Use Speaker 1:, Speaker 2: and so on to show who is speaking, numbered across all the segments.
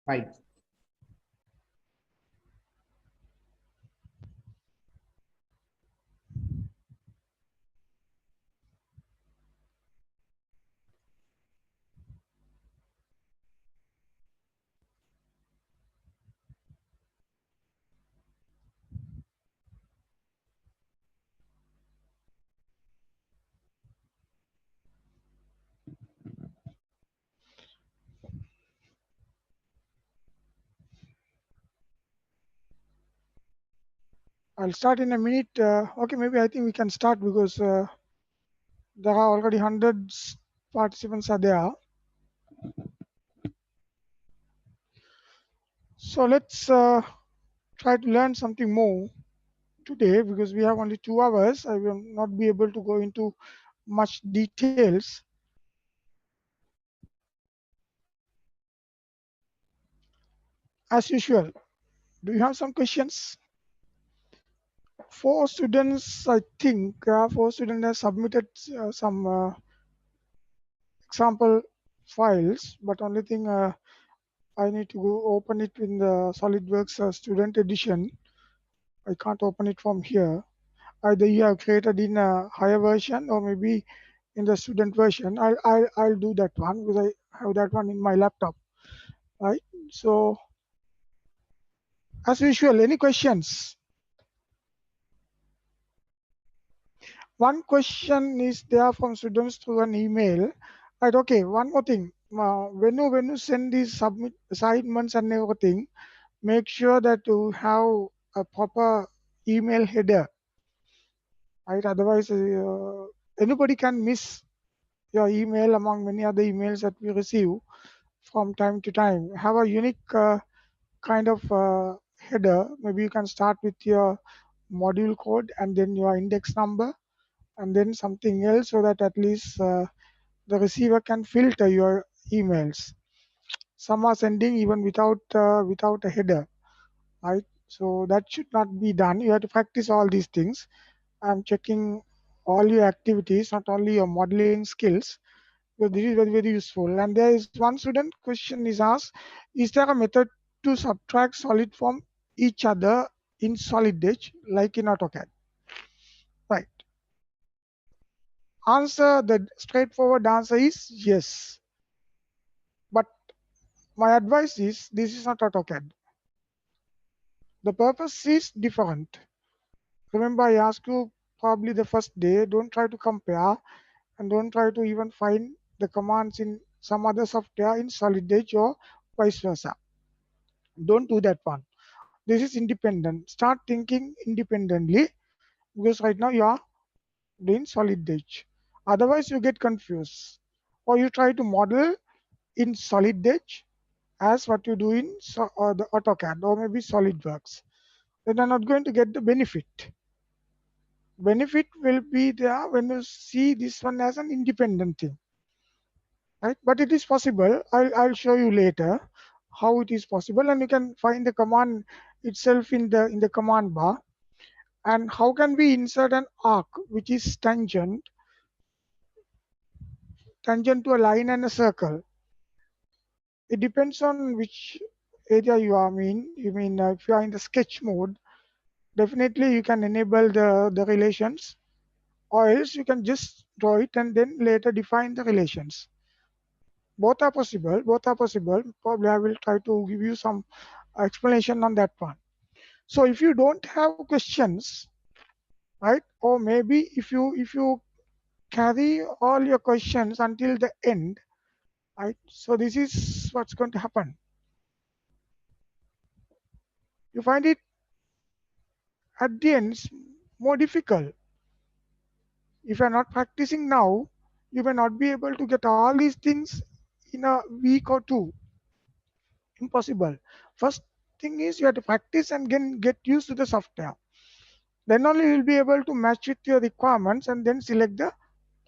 Speaker 1: Right.
Speaker 2: I'll start in a minute. Okay, maybe I think we can start because there are already hundreds participants are there. So let's try to learn something more today because we have only 2 hours. I will not be able to go into much details. As usual, do you have some questions? Four students, I think, four students have submitted some example files, but only thing I need to go open it in the SolidWorks student edition. I can't open it from here. Either you have created in a higher version or maybe in the student version. I'll do that one because I have that one in my laptop. Right. So as usual, any questions? One question is there from students through an email. Right. Okay. One more thing. When you send these submit assignments and everything, make sure that you have a proper email header. Right. Otherwise, anybody can miss your email among many other emails that we receive from time to time. Have a unique kind of header. Maybe you can start with your module code and then your index number and then something else so that at least the receiver can filter your emails. Some are sending even without a header, right? So that should not be done. You have to practice all these things. I'm checking all your activities, not only your modeling skills. So this is very, very useful. And there is one student question is asked, is there a method to subtract solid from each other in solid edge like in AutoCAD? Right. The straightforward answer is yes. But my advice is this is not AutoCAD. The purpose is different. Remember, I asked you probably the first day, don't try to compare and don't try to even find the commands in some other software in solid edge or vice versa. Don't do that one. This is independent. Start thinking independently because right now you are doing solid edge. Otherwise, you get confused. Or you try to model in solid edge as what you do in the AutoCAD or maybe SolidWorks. Then you're not going to get the benefit. Benefit will be there when you see this one as an independent thing, right? But it is possible. I'll show you later how it is possible, and you can find the command itself in the command bar. And how can we insert an arc which is tangent to a line and a circle? It depends on which area you are in. You mean if you are in the sketch mode, definitely you can enable the relations, or else you can just draw it and then later define the relations. Both are possible. Both are possible. Probably I will try to give you some explanation on that one. So if you don't have questions, right, or maybe if you carry all your questions until the end, right? So this is what's going to happen. You find it at the end more difficult. If you're not practicing now, you may not be able to get all these things in a week or two. Impossible. First thing is you have to practice and get used to the software. Then only you'll be able to match with your requirements and then select the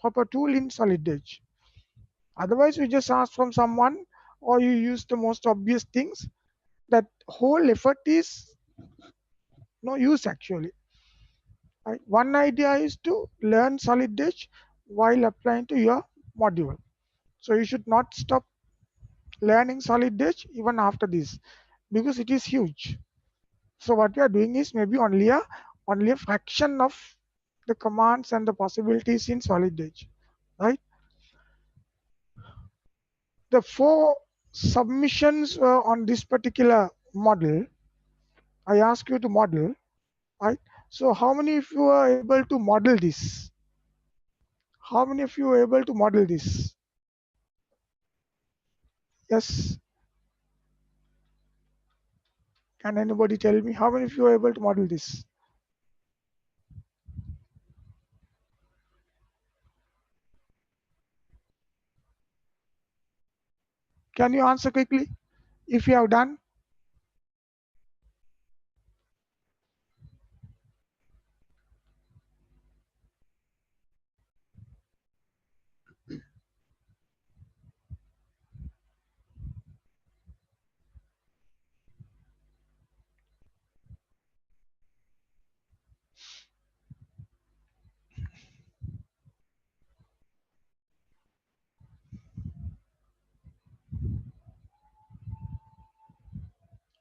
Speaker 2: proper tool in Solid Edge. Otherwise, you just ask from someone or you use the most obvious things. That whole effort is no use actually. Right? One idea is to learn Solid Edge while applying to your module. So you should not stop learning solid edge even after this, because it is huge. So what we are doing is maybe only a fraction of the commands and the possibilities in solid edge, right? The 4 submissions on this particular model, I ask you to model, right? So how many of you are able to model this? How many of you are able to model this? Yes. Can anybody tell me how many of you are able to model this? Can you answer quickly if you have done?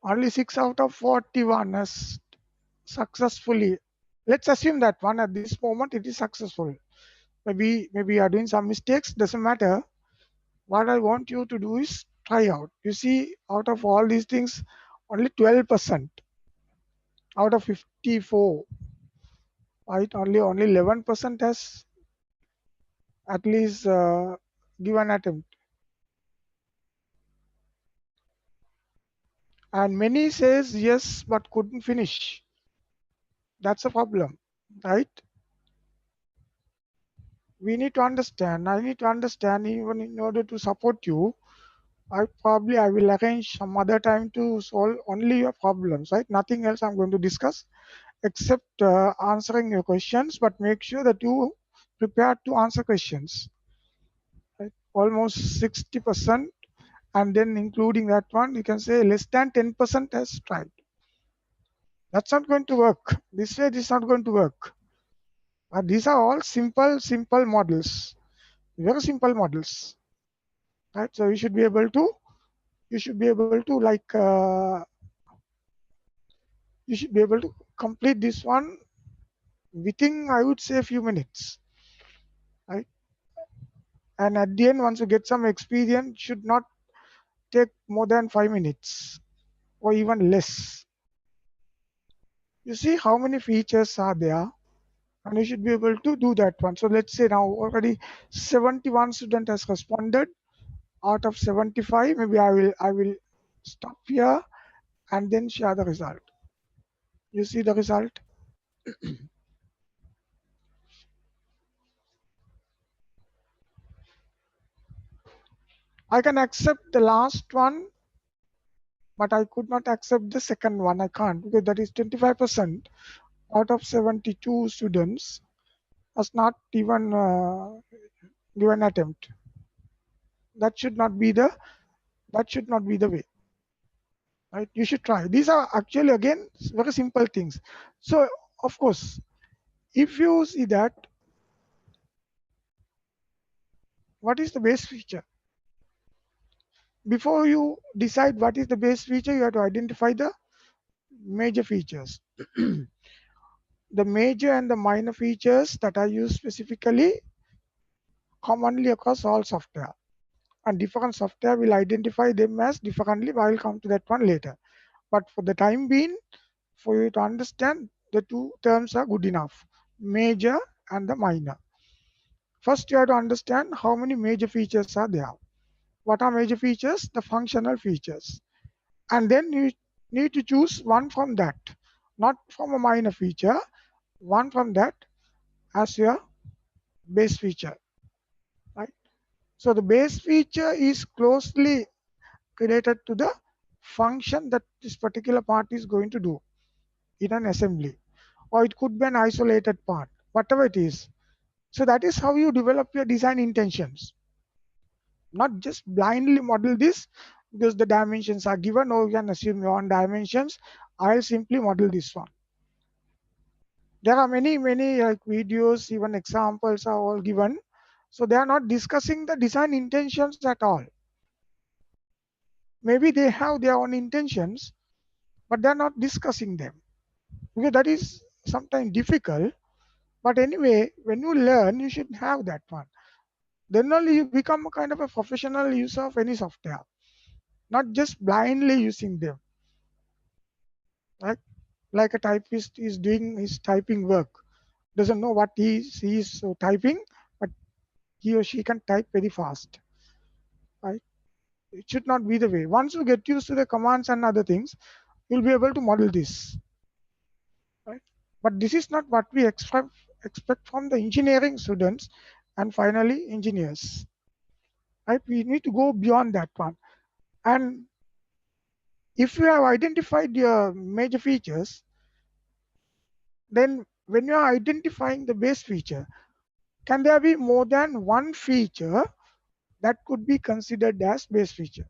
Speaker 2: Only 6 out of 41 has successfully. Let's assume that one at this moment it is successful. Maybe you are doing some mistakes, doesn't matter. What I want you to do is try out. You see, out of all these things, only 12% out of 54, right? Only 11% has at least given attempt, and many says yes but couldn't finish. That's a problem, right? We need to understand. I need to understand, even in order to support you. I will arrange some other time to solve only your problems, right? Nothing else I'm going to discuss except answering your questions, but make sure that you prepare to answer questions, right? Almost 60%, and then including that one, you can say less than 10% has tried. That's not going to work. This way, this is not going to work. These are all simple models, very simple models, right? So you should be able to you should be able to complete this one within, I would say, a few minutes, right? And at the end, once you get some experience, should not take more than 5 minutes or even less. You see how many features are there, and you should be able to do that one. So let's say now already 71 student has responded out of 75. Maybe I will stop here and then share the result. You see the result. I can accept the last one, but I could not accept the second one. I can't, because that is 25% out of 72 students has not even given attempt. That should not be the that should not be the way, right? You should try. These are actually again very simple things. So of course, if you see that, what is the base feature? Before you decide what is the base feature, you have to identify the major features. The major and the minor features that are used specifically commonly across all software, and different software will identify them as differently. I will come to that one later. But for the time being, for you to understand, the two terms are good enough: major and the minor. First, you have to understand how many major features are there. What are major features? The functional features. And then you need to choose one from that, not from a minor feature, one from that as your base feature, right? So the base feature is closely related to the function that this particular part is going to do in an assembly, or it could be an isolated part, whatever it is. So that is how you develop your design intentions, not just blindly model this because the dimensions are given, or you can assume your own dimensions. I'll simply model this one. There are many like videos, even examples are all given. So they are not discussing the design intentions at all. maybe they have their own intentions, but they're not discussing them. Okay, that is sometimes difficult. But anyway, when you learn, you should have that one. Then only you become a kind of a professional user of any software, not just blindly using them. Right? Like a typist is doing his typing work, doesn't know what he is typing, but he or she can type very fast. Right? It should not be the way. Once you get used to the commands and other things, you'll be able to model this. Right? But this is not what we expect from the engineering students and finally engineers. Right? We need to go beyond that one. And if you have identified your major features, then when you are identifying the base feature, can there be more than one feature that could be considered as base feature?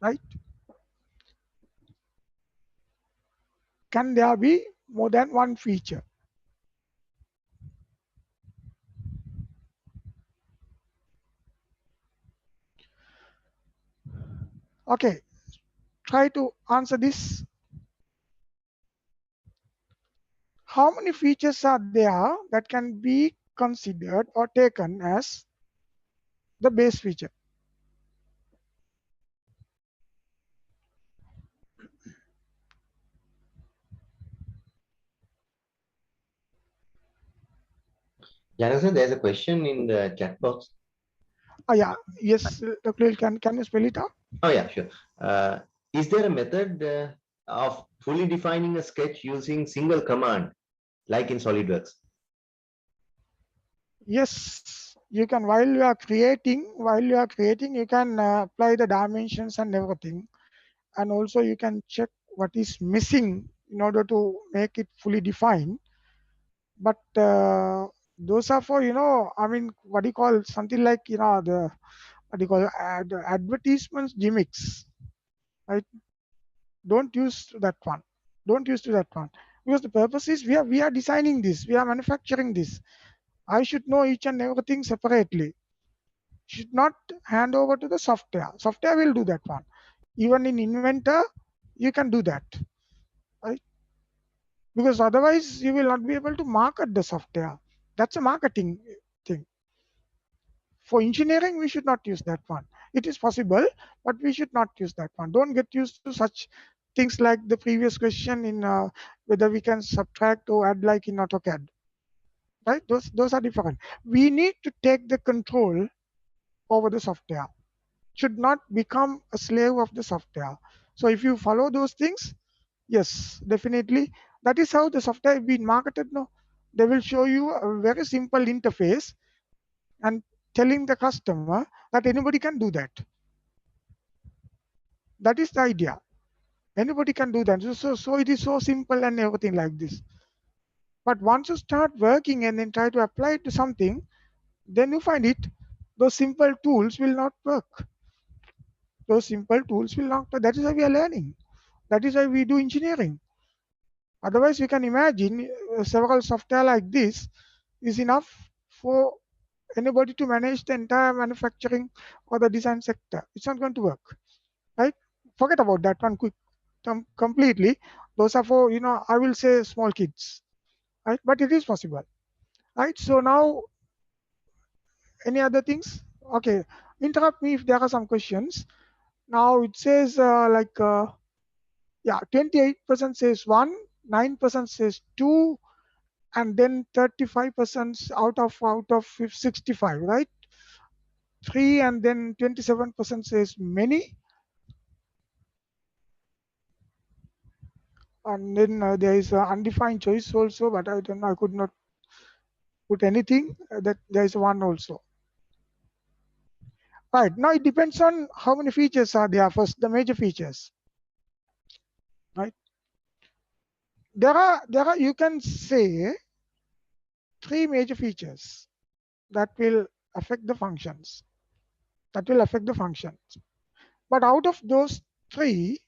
Speaker 2: Right? Can there be more than one feature? Okay, try to answer this. How many features are there that can be considered or taken as the base feature?
Speaker 1: Janaka, there's a question in the chat box.
Speaker 2: Yeah, yes, Dr. Lil, can you spell it out?
Speaker 1: Oh, yeah, sure. Is there a method of fully defining a sketch using single command, like in SolidWorks?
Speaker 2: Yes, you can while you are creating, you can apply the dimensions and everything, and also you can check what is missing in order to make it fully defined. But those are for I mean, what do you call something like the what do you call advertisements gimmicks, right? Don't use that one. Don't use to that one because the purpose is we are designing this, we are manufacturing this. I should know each and everything separately. Should not hand over to the software. Software will do that one. Even in Inventor, you can do that, right? Because otherwise you will not be able to market the software. That's a marketing thing. For engineering, we should not use that one. It is possible, but we should not use that one. Don't get used to such things like the previous question in whether we can subtract or add like in AutoCAD. Right? Those are different. We need to take the control over the software. Should not become a slave of the software. So if you follow those things, yes, definitely. That is how the software is being marketed now. They will show you a very simple interface and telling the customer that anybody can do that. That is the idea. Anybody can do that. So it is so simple and everything like this. But once you start working and then try to apply it to something, then you find it, those simple tools will not work. Those simple tools will not work. That is why we are learning. That is why we do engineering. Otherwise, you can imagine several software like this is enough for anybody to manage the entire manufacturing or the design sector. It's not going to work, right? Forget about that one quick completely. Those are for, I will say small kids, right? But it is possible, right? So now, any other things? Okay, interrupt me if there are some questions. Now it says yeah, 28% says one, 9% says two, and then 35% out of 65, right? Three, and then 27% says many, and then there is undefined choice also, but I don't know, I could not put anything. That there is one also. Right now, it depends on how many features are there. First, the major features, right? There are you can say three major features that will affect the functions. That will affect the functions. But out of those three,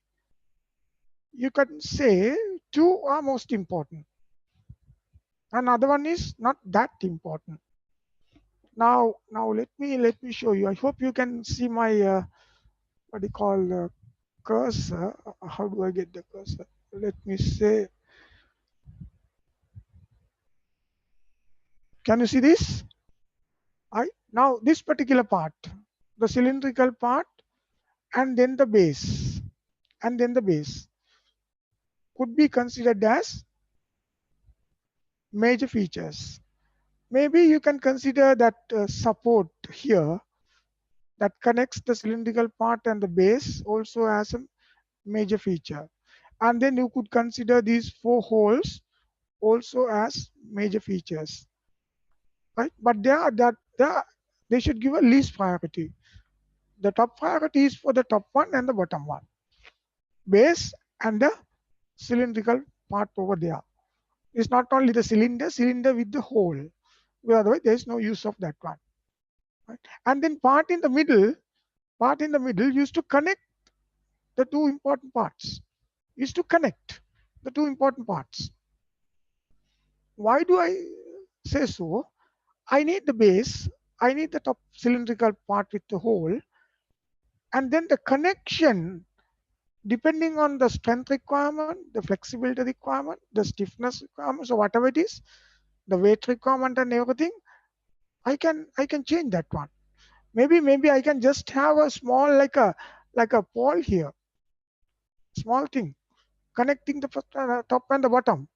Speaker 2: you can say two are most important. Another one is not that important. Now let me show you. I hope you can see my what do you call cursor. How do I get the cursor? Let me say. Can you see this? Now this particular part, the cylindrical part, and then the base, could be considered as major features. Maybe you can consider that support here that connects the cylindrical part and the base also as a major feature. And then you could consider these 4 holes also as major features, right? But they should give a least priority. The top priority is for the top one and the bottom one, base and the cylindrical part over there. It's not only the cylinder with the hole. Otherwise, there is no use of that one. Right? And then part in the middle used to connect the two important parts. Used to connect the two important parts. Why do I say so? I need the base, I need the top cylindrical part with the hole, and then the connection depending on the strength requirement, the flexibility requirement, the stiffness requirement, so whatever it is, the weight requirement and everything, I can change that one. Maybe I can just have a small like a pole here, small thing connecting the top and the bottom,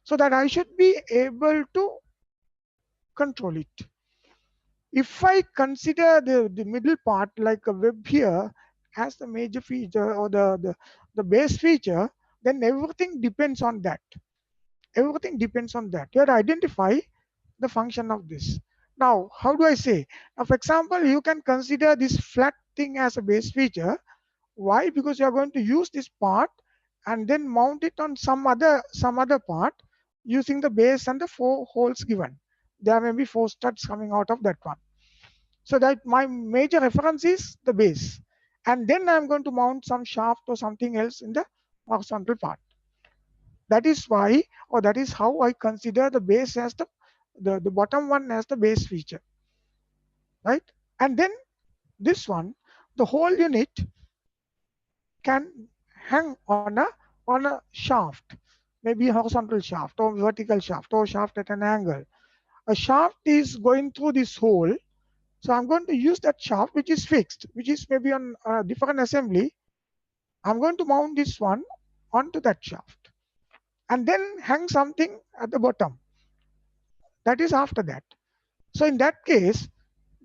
Speaker 2: so that I should be able to control it. If I consider the middle part like a web here as the major feature or the base feature, then everything depends on that. Everything depends on that. You have to identify the function of this. Now, how do I say? Now, for example, you can consider this flat thing as a base feature. Why? Because you are going to use this part and then mount it on some other part using the base and the 4 holes given. There may be 4 studs coming out of that one. So that my major reference is the base. And then I'm going to mount some shaft or something else in the horizontal part. That is why, or that is how I consider the base as the bottom one as the base feature, right? And then this one, the whole unit can hang on a shaft, maybe a horizontal shaft or vertical shaft or shaft at an angle. A shaft is going through this hole. So I'm going to use that shaft which is fixed, which is maybe on a different assembly. I'm going to mount this one onto that shaft and then hang something at the bottom. That is after that. So in that case,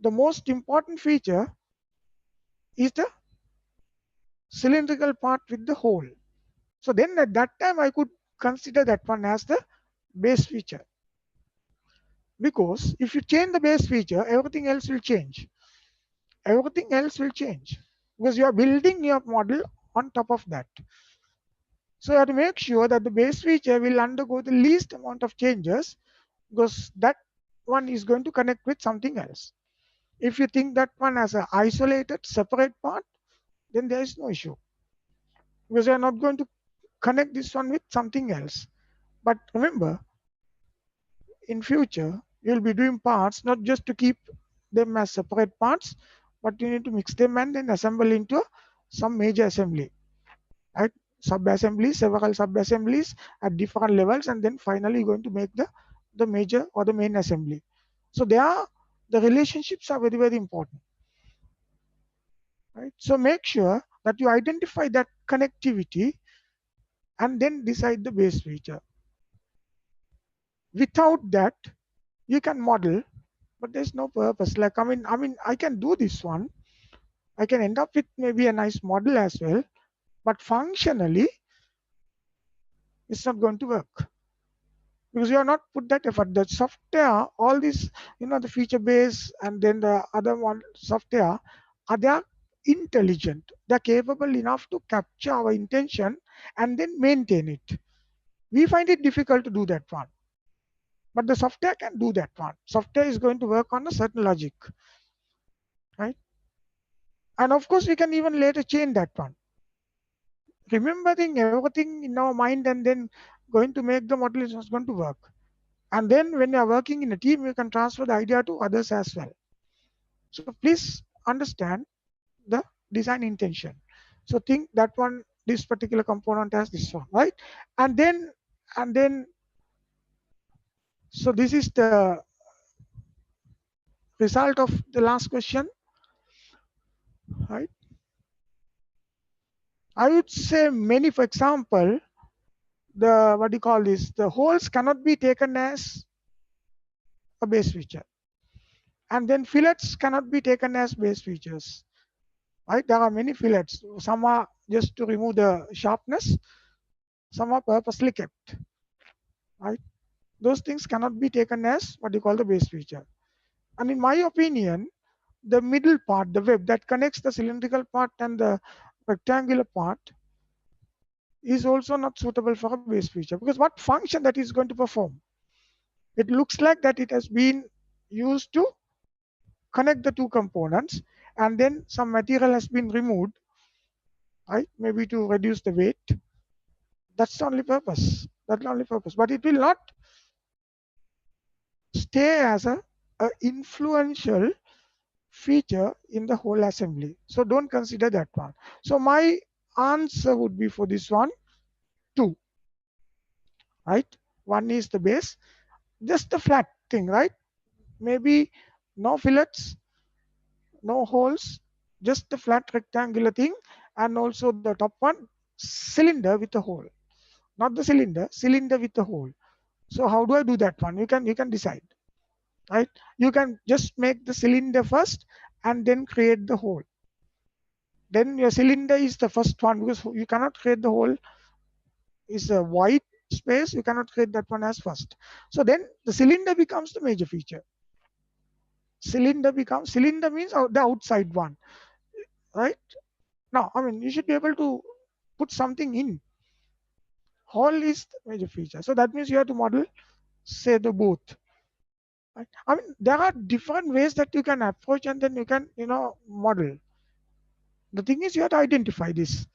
Speaker 2: the most important feature is the cylindrical part with the hole. So then at that time, I could consider that one as the base feature. Because if you change the base feature, everything else will change. Everything else will change because you are building your model on top of that. So you have to make sure that the base feature will undergo the least amount of changes because that one is going to connect with something else. If you think that one as an isolated, separate part, then there is no issue because you are not going to connect this one with something else. But remember, in future, you'll be doing parts not just to keep them as separate parts, but you need to mix them and then assemble into some major assembly, right? Sub-assemblies, several sub-assemblies at different levels, and then finally you're going to make the major or the main assembly. So the relationships are very, very important, right? So make sure that you identify that connectivity and then decide the base feature. Without that, you can model, but there's no purpose. Like, I mean, I can do this one. I can end up with maybe a nice model as well, but functionally, it's not going to work because you have not put that effort. The software, all these, the feature base and then the other one software, they are intelligent. They're capable enough to capture our intention and then maintain it. We find it difficult to do that one. But the software can do that one. Software is going to work on a certain logic, right? And of course, we can even later change that one. Remembering everything in our mind and then going to make the model is not going to work. And then when you are working in a team, you can transfer the idea to others as well. So please understand the design intention. So think that one, this particular component has this one, right? And then so this is the result of the last question, right? I would say many, for example, the what do you call this? The holes cannot be taken as a base feature, and then fillets cannot be taken as base features, right? There are many fillets. Some are just to remove the sharpness, some are purposely kept, right? Those things cannot be taken as what you call the base feature. And in my opinion, the middle part, the web that connects the cylindrical part and the rectangular part, is also not suitable for a base feature, because what function that is going to perform? It looks like that it has been used to connect the two components, and then some material has been removed, right? Maybe to reduce the weight. That's the only purpose. That's the only purpose. But it will not stay as a influential feature in the whole assembly. So don't consider that one. So my answer would be for this one, 2, right? One is the base, just the flat thing, right? Maybe no fillets, no holes, just the flat rectangular thing, and also the top one, cylinder with a hole. Not the cylinder, cylinder with a hole. So how do I do that one? You can decide, right? You can just make the cylinder first and then create the hole. Then your cylinder is the first one, because you cannot create the hole, is a white space, you cannot create that one as first. So then the cylinder becomes the major feature. Cylinder means the outside one, right? Now, I mean, you should be able to put something in. Hole is the major feature. So that means you have to model, say, the both. Right? I mean, there are different ways that you can approach, and then you can, model. The thing is, you have to identify this.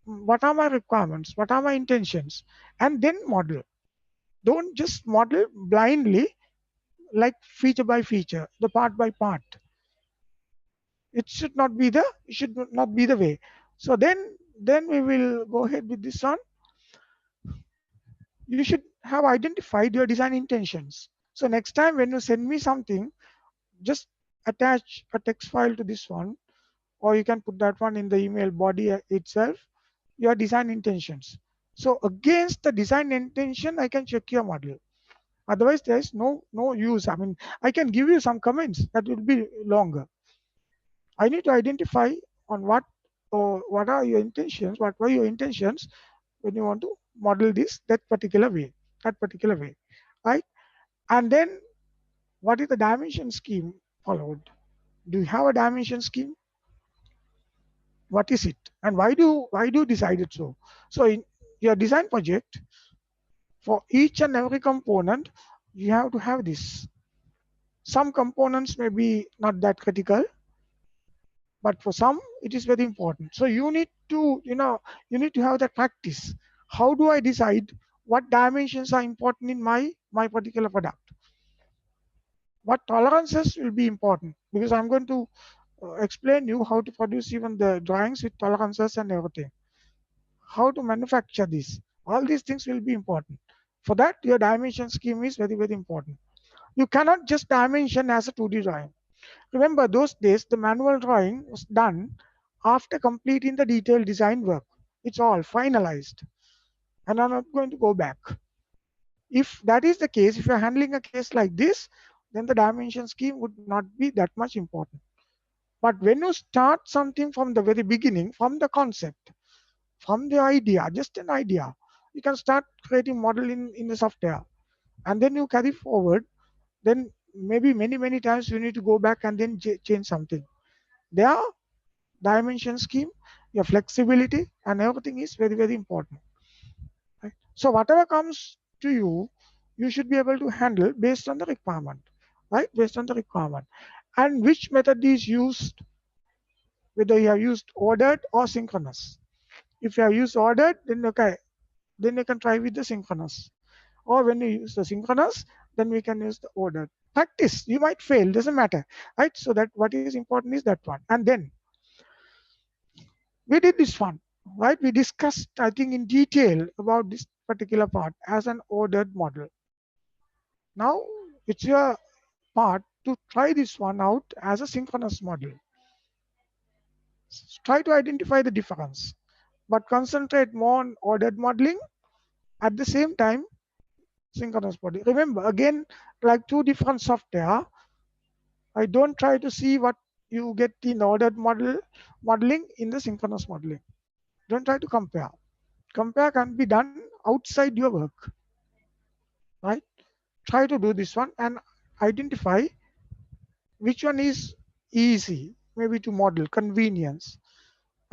Speaker 2: What are my requirements? What are my intentions? And then model. Don't just model blindly, like feature by feature, the part by part. It should not be the way. So then we will go ahead with this one. You should have identified your design intentions. So next time when you send me something, just attach a text file to this one, or you can put that one in the email body itself, your design intentions. So against the design intention, I can check your model. Otherwise, there is no use. I mean, I can give you some comments that will be longer. I need to identify on what are your intentions, what were your intentions when you want to model this that particular way, right? And then what is the dimension scheme followed? Do you have a dimension scheme? What is it, and why do you decide it so? So in your design project, for each and every component, you have to have this. Some components may be not that critical, but for some it is very important. So you need to have that practice. How do I decide what dimensions are important in my particular product? What tolerances will be important? Because I'm going to explain you how to produce even the drawings with tolerances and everything. How to manufacture this? All these things will be important. For that, your dimension scheme is very, very important. You cannot just dimension as a 2D drawing. Remember, those days the manual drawing was done after completing the detailed design work. It's all finalized, and I'm not going to go back. If that is the case, if you're handling a case like this, then the dimension scheme would not be that much important. But when you start something from the very beginning, from the concept, from the idea, just an idea, you can start creating model in the software, and then you carry forward. Then maybe many times you need to go back and then change something. There, dimension scheme, your flexibility, and everything is very, very important. Right? So whatever comes to you, you should be able to handle based on the requirement, right? Based on the requirement, and which method is used, whether you have used ordered or synchronous. If you have used ordered, then okay, then you can try with the synchronous. or when you use the synchronous, then we can use the ordered. Practice, you might fail, doesn't matter, right? So that what is important is that one. And then we did this one, right? We discussed, I think, in detail about this particular part as an ordered model. Now it's your part to try this one out as a synchronous model. Try to identify the difference, but concentrate more on ordered modeling at the same time synchronous modeling. Remember, again, like two different software. I don't try to see what you get in ordered modeling in the synchronous modeling. Don't try to compare. Compare can be done outside your work, right? Try to do this one and identify which one is easy, maybe to model, convenience,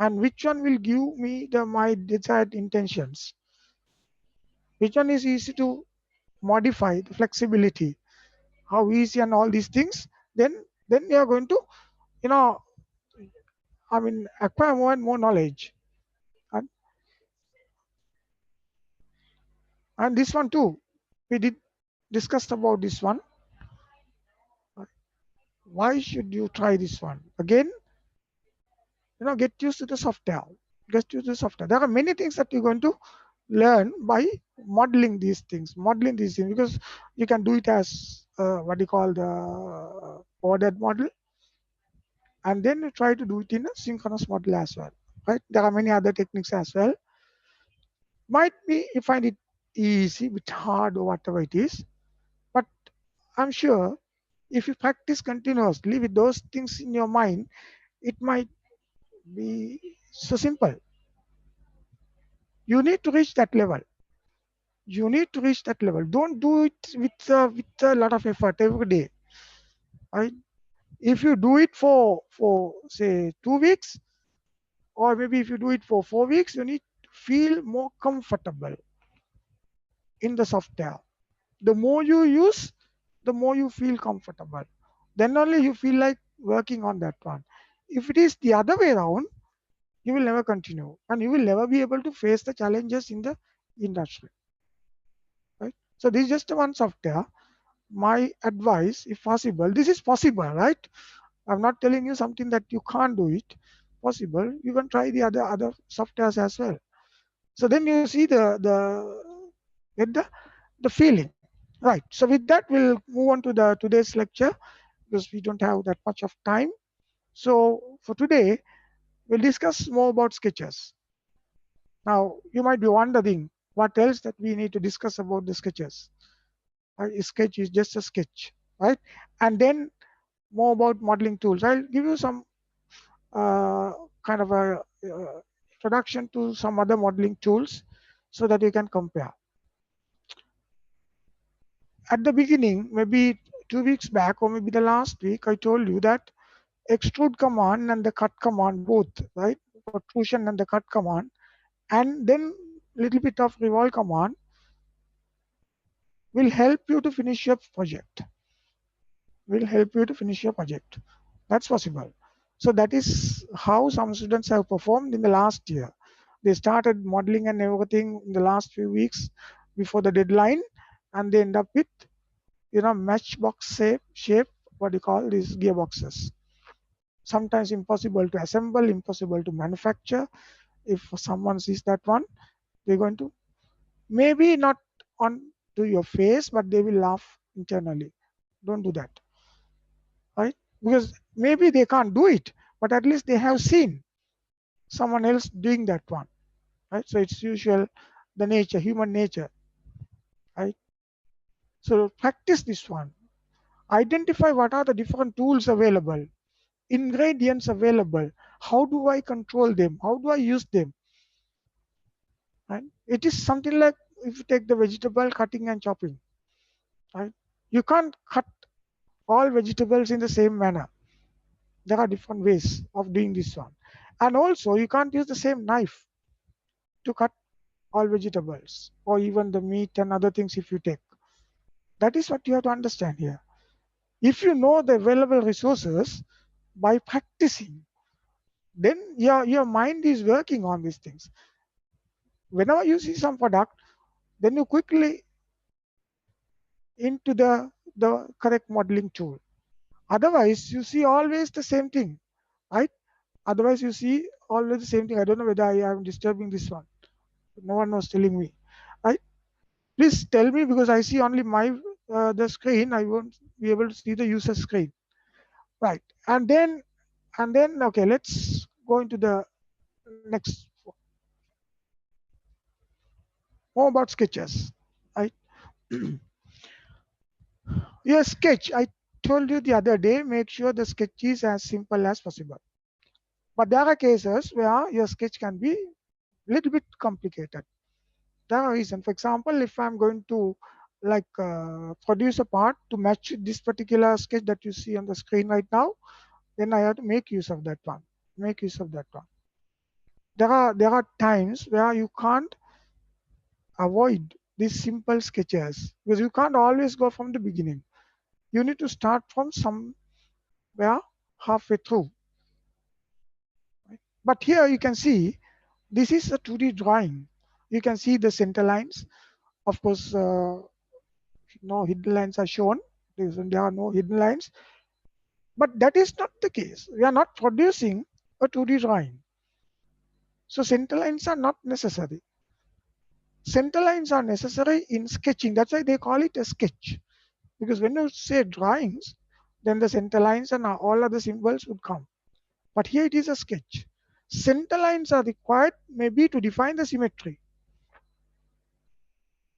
Speaker 2: and which one will give me my desired intentions. Which one is easy to modify, the flexibility, how easy and all these things. Then you are going to, you know, I mean, acquire more and more knowledge. And, and this one too, we did discuss about this one. Why should you try this one? Again, get used to the software. Get used to the software. There are many things that you're going to learn by modeling these things, because you can do it as what you call the ordered model, and then you try to do it in a synchronous model as well, right? There are many other techniques as well. Might be you find it easy, bit hard, or whatever it is, but I'm sure if you practice continuously with those things in your mind, it might be so simple. You need to reach that level. You need to reach that level. Don't do it with a lot of effort every day. Right? If you do it for say 2 weeks, or maybe if you do it for 4 weeks, you need to feel more comfortable in the software. The more you use, the more you feel comfortable. Then only you feel like working on that one. If it is the other way around, you will never continue, and you will never be able to face the challenges in the industry. Right? So this is just one software. My advice, if possible, this is possible, right? I'm not telling you something that you can't do it. Possible. You can try the other softwares as well. So then you see get the feeling. Right. So with that, we'll move on to the today's lecture, because we don't have that much of time. So for today, we'll discuss more about sketches. Now you might be wondering what else that we need to discuss about the sketches. A sketch is just a sketch, right? And then more about modeling tools. I'll give you some kind of a introduction to some other modeling tools so that you can compare. At the beginning, maybe 2 weeks back or maybe the last week, I told you that extrude command and the cut command both, right? Protrusion and the cut command, and then little bit of revolve command will help you to finish your project. Will help you to finish your project. That's possible. So that is how some students have performed in the last year. They started modeling and everything in the last few weeks before the deadline, and they end up with matchbox shape, what you call these gearboxes. Sometimes impossible to assemble, impossible to manufacture. If someone sees that one, they're going to maybe not on to your face, but they will laugh internally. Don't do that, right? Because maybe they can't do it, but at least they have seen someone else doing that one, right? So it's usual, the nature, human nature, right? So practice this one. Identify what are the different tools available, ingredients available. How do I control them? How do I use them? Right? It is something like if you take the vegetable cutting and chopping, right? You can't cut all vegetables in the same manner. There are different ways of doing this one. And also you can't use the same knife to cut all vegetables or even the meat and other things if you take. That is what you have to understand here. If you know the available resources by practicing, then your mind is working on these things. Whenever you see some product, then you quickly into the correct modeling tool. Otherwise, you see always the same thing, right? Otherwise, you see always the same thing. I don't know whether I am disturbing this one. No one was telling me, right? Please tell me, because I see only my the screen. I won't be able to see the user screen, right? And then okay, let's go into the next. More about sketches, right? Your sketch, I told you the other day, make sure the sketch is as simple as possible. But there are cases where your sketch can be a little bit complicated. There are reasons. For example, if I'm going to produce a part to match this particular sketch that you see on the screen right now, then I have to make use of that one. Make use of that one. There are times where you can't avoid these simple sketches because you can't always go from the beginning. You need to start from somewhere halfway through. Right? But here you can see this is a 2D drawing. You can see the center lines. Of course, no hidden lines are shown. There are no hidden lines. But that is not the case. We are not producing a 2D drawing. So center lines are not necessary. Center lines are necessary in sketching. That's why they call it a sketch. Because when you say drawings, then the center lines and all other symbols would come. But here it is a sketch. Center lines are required maybe to define the symmetry.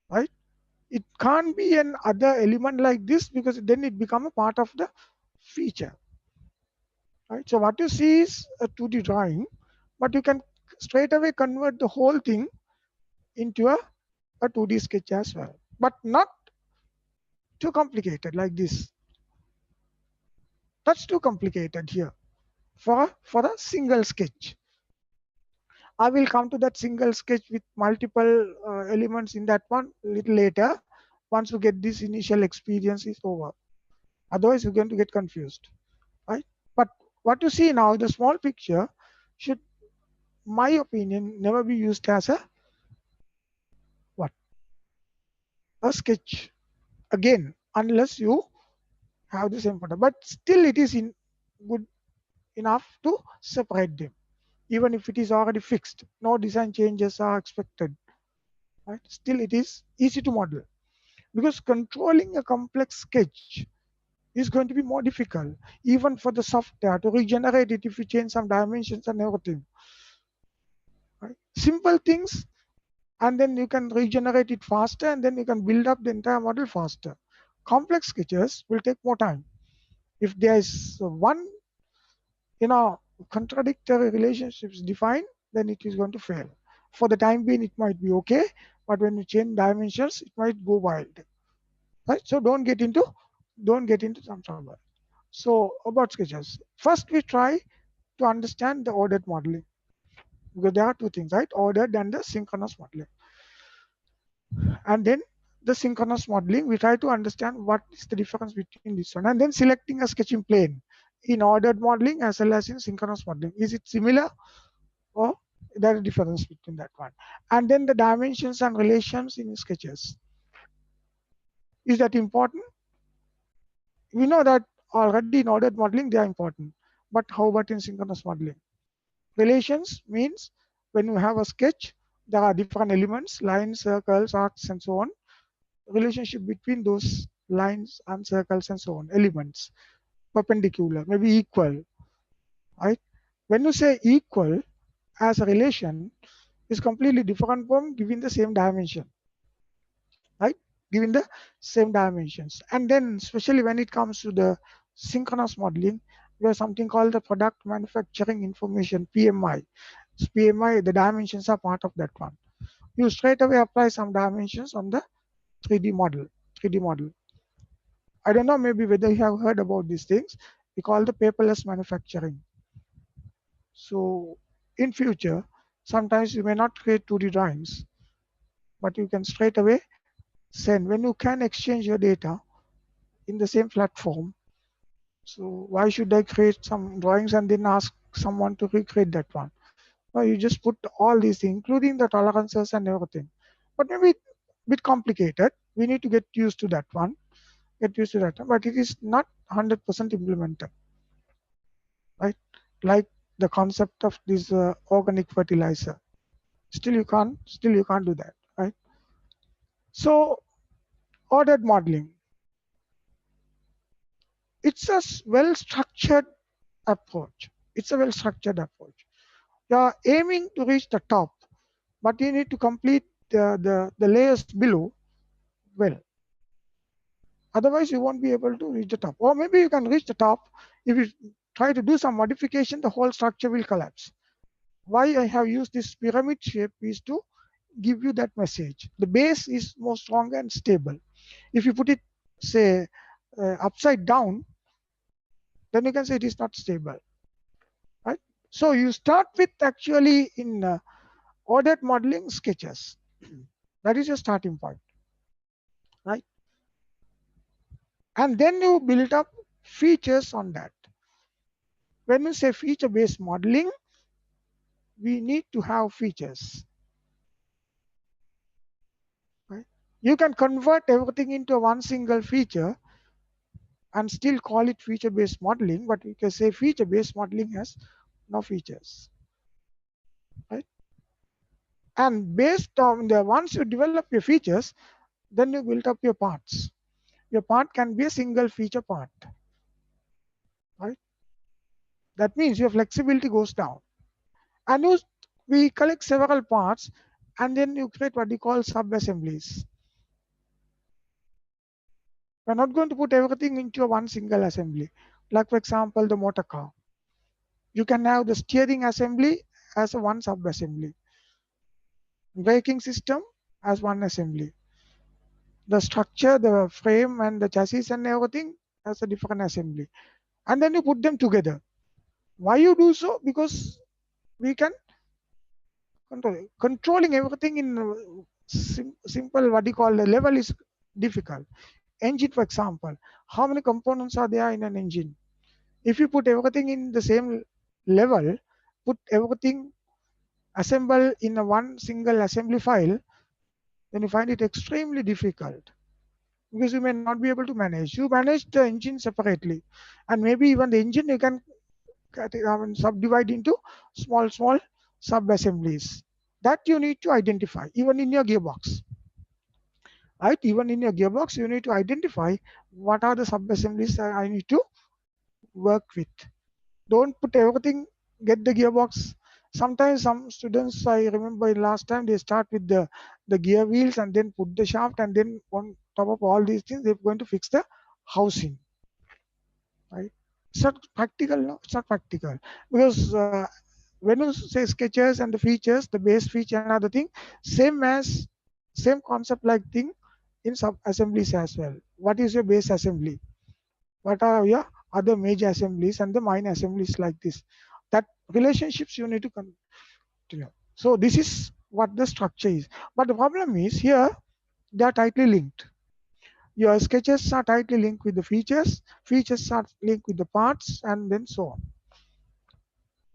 Speaker 2: Right? It can't be an other element like this because then it becomes a part of the feature. Right? So what you see is a 2D drawing, but you can straight away convert the whole thing into a 2D sketch as well, but not too complicated like this. That's too complicated here for a single sketch. I will come to that single sketch with multiple elements in that one a little later, once you get this initial experience is over. Otherwise, you're going to get confused, right? But what you see now, the small picture should, my opinion, never be used as a sketch again, unless you have the same photo. But still, it is in good enough to separate them, even if it is already fixed. No design changes are expected. Right? Still, it is easy to model because controlling a complex sketch is going to be more difficult, even for the software to regenerate it if you change some dimensions and everything. Right? Simple things, and then you can regenerate it faster, and then you can build up the entire model faster. Complex sketches will take more time. If there is one, contradictory relationships defined, then it is going to fail. For the time being, it might be okay, but when you change dimensions, it might go wild. Right? So don't get into some trouble. So about sketches, first we try to understand the ordered modeling, because there are two things, right? Ordered and the synchronous modeling. And then the synchronous modeling, we try to understand what is the difference between this one, and then selecting a sketching plane in ordered modeling as well as in synchronous modeling. Is it similar or there is a difference between that one? And then the dimensions and relations in sketches. Is that important? We know that already in ordered modeling they are important, but how about in synchronous modeling? Relations means when you have a sketch, there are different elements, lines, circles, arcs, and so on. Relationship between those lines and circles and so on, elements, perpendicular, maybe equal, right? When you say equal as a relation, is completely different from giving the same dimension, right? Giving the same dimensions. And then especially when it comes to the synchronous modeling, we have something called the product manufacturing information, PMI. PMI, the dimensions are part of that one. You straight away apply some dimensions on the 3D model. I don't know maybe whether you have heard about these things. We call the paperless manufacturing. So in future, sometimes you may not create 2D drawings, but you can straight away send when you can exchange your data in the same platform. So why should I create some drawings and then ask someone to recreate that one? No, you just put all these things, including the tolerances and everything. But maybe a bit complicated. We need to get used to that one. get used to that, but it is not 100% implemented, right? Like the concept of this organic fertilizer. Still you can't do that, right? So ordered modeling, it's a well-structured approach. It's a well-structured approach. You are aiming to reach the top, but you need to complete the layers below well. Otherwise, you won't be able to reach the top. Or maybe you can reach the top. If you try to do some modification, the whole structure will collapse. Why I have used this pyramid shape is to give you that message. The base is more strong and stable. If you put it, say, upside down, then you can say it is not stable, right? So you start with actually in ordered modeling sketches. That is your starting point, right? And then you build up features on that. When we say feature-based modeling, we need to have features, right? You can convert everything into one single feature and still call it feature-based modeling, but we can say feature-based modeling has no features, right? And based on the once you develop your features, then you build up your parts. Your part can be a single feature part, right? That means your flexibility goes down. And we collect several parts, and then you create what you call sub-assemblies. We're not going to put everything into one single assembly. Like, for example, the motor car. You can have the steering assembly as a one sub-assembly. Braking system as one assembly. The structure, the frame, and the chassis and everything as a different assembly. And then you put them together. Why you do so? Because we can controlling everything in simple, what you call the level is difficult. Engine, for example, how many components are there in an engine? If you put everything in the same level, put everything assemble in a one single assembly file, then you find it extremely difficult because you may not be able to manage. You manage the engine separately, and maybe even the engine you can subdivide into small sub assemblies that you need to identify even in your gearbox, right? Even in your gearbox you need to identify what are the sub assemblies that I need to work with. Don't put everything, get the gearbox. Sometimes some students, I remember last time, they start with the gear wheels and then put the shaft, and then on top of all these things they're going to fix the housing, right? It's not practical. No, it's not practical because when you say sketches and the features, the base feature and other thing, same concept like thing in sub assemblies as well. What is your base assembly? What are your other major assemblies and the minor assemblies like this? That relationships you need to continue. So this is what the structure is. But the problem is here they are tightly linked. Your sketches are tightly linked with the features are linked with the parts, and then so on.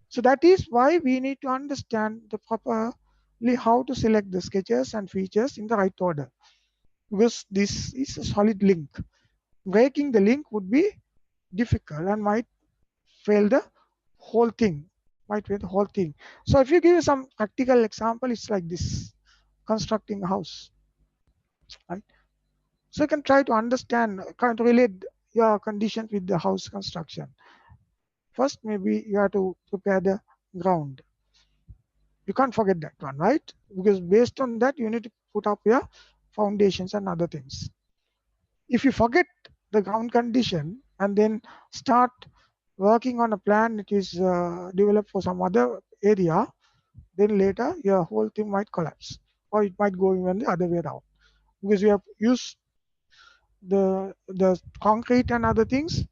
Speaker 2: So that is why we need to understand the properly how to select the sketches and features in the right order, because this is a solid link. Breaking the link would be difficult and might fail the whole thing. So if you give some practical example, it's like this: constructing a house, right? So you can try to understand, kind of relate your conditions with the house construction. First, maybe you have to prepare the ground. You can't forget that one, right? Because based on that, you need to put up your foundations and other things. If you forget the ground condition and then start working on a plan that is developed for some other area, then later your whole thing might collapse, or it might go even the other way around, because you have used the concrete and other things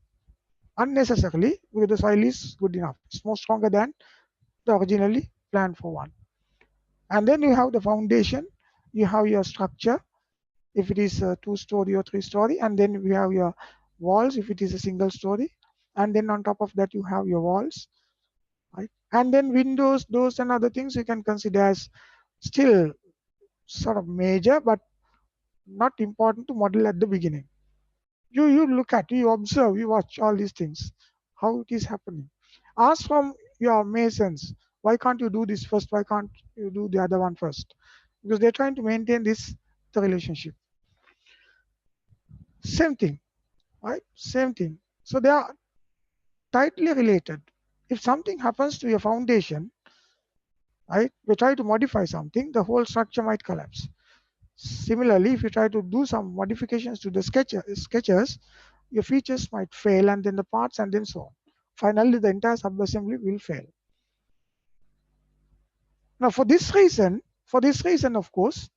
Speaker 2: unnecessarily because the soil is good enough. It's more stronger than the originally planned for one. And then you have the foundation, you have your structure, if it is a 2-story or 3-story, and then you have your walls if it is a single story, and then on top of that you have your walls, right? And then windows, doors, and other things you can consider as still sort of major but not important to model at the beginning. You look at, you observe, you watch all these things, how it is happening. Ask from your masons, why can't you do this first? Why can't you do the other one first? Because they're trying to maintain the relationship. Same thing, right? Same thing. So they are tightly related. If something happens to your foundation, right, we try to modify something, the whole structure might collapse. Similarly, if you try to do some modifications to the sketches, your features might fail, and then the parts, and then so on. Finally, the entire subassembly will fail. Now, for this reason, of course,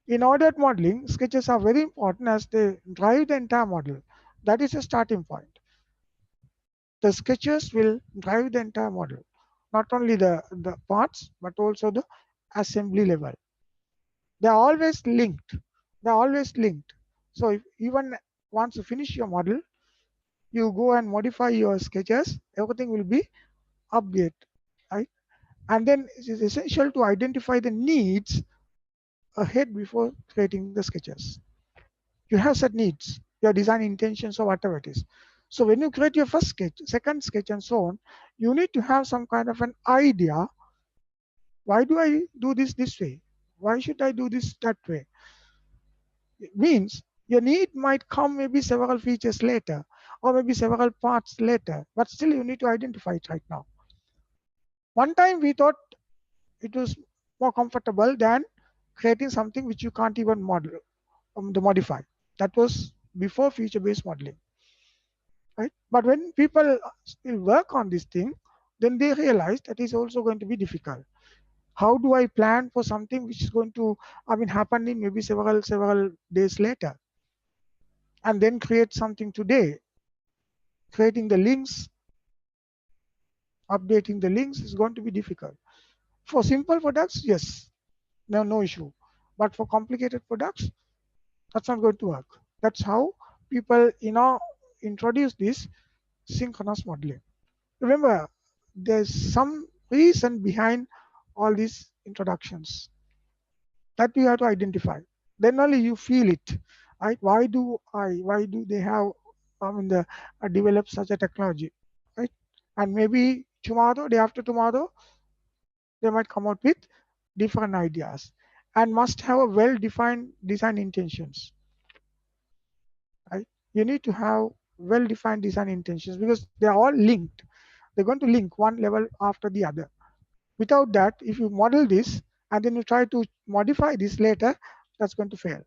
Speaker 2: in ordered modeling, sketches are very important as they drive the entire model. That is a starting point. The sketches will drive the entire model, not only the parts, but also the assembly level. They're always linked. They're always linked. So if even once you finish your model, you go and modify your sketches, everything will be updated, right? And then it is essential to identify the needs ahead before creating the sketches. You have set needs, your design intentions, or whatever it is. So when you create your first sketch, second sketch, and so on, you need to have some kind of an idea. Why do I do this way? Why should I do this that way? It means your need might come maybe several features later, or maybe several parts later, but still you need to identify it right now. One time we thought it was more comfortable than creating something which you can't even model, to modify. That was before feature-based modeling, right? But when people still work on this thing, then they realize that is also going to be difficult. How do I plan for something which is going to, happen in maybe several days later, and then create something today? Creating the links, updating the links is going to be difficult. For simple products, yes, no issue. But for complicated products, that's not going to work. That's how people, introduce this synchronous modeling. Remember, there's some reason behind all these introductions that you have to identify. Then only you feel it, right? Why do they have, develop such a technology, right? And maybe tomorrow, day after tomorrow, they might come out with different ideas, and must have a well-defined design intentions, right? You need to have well-defined design intentions because they are all linked. They're going to link one level after the other. Without that, if you model this and then you try to modify this later, that's going to fail.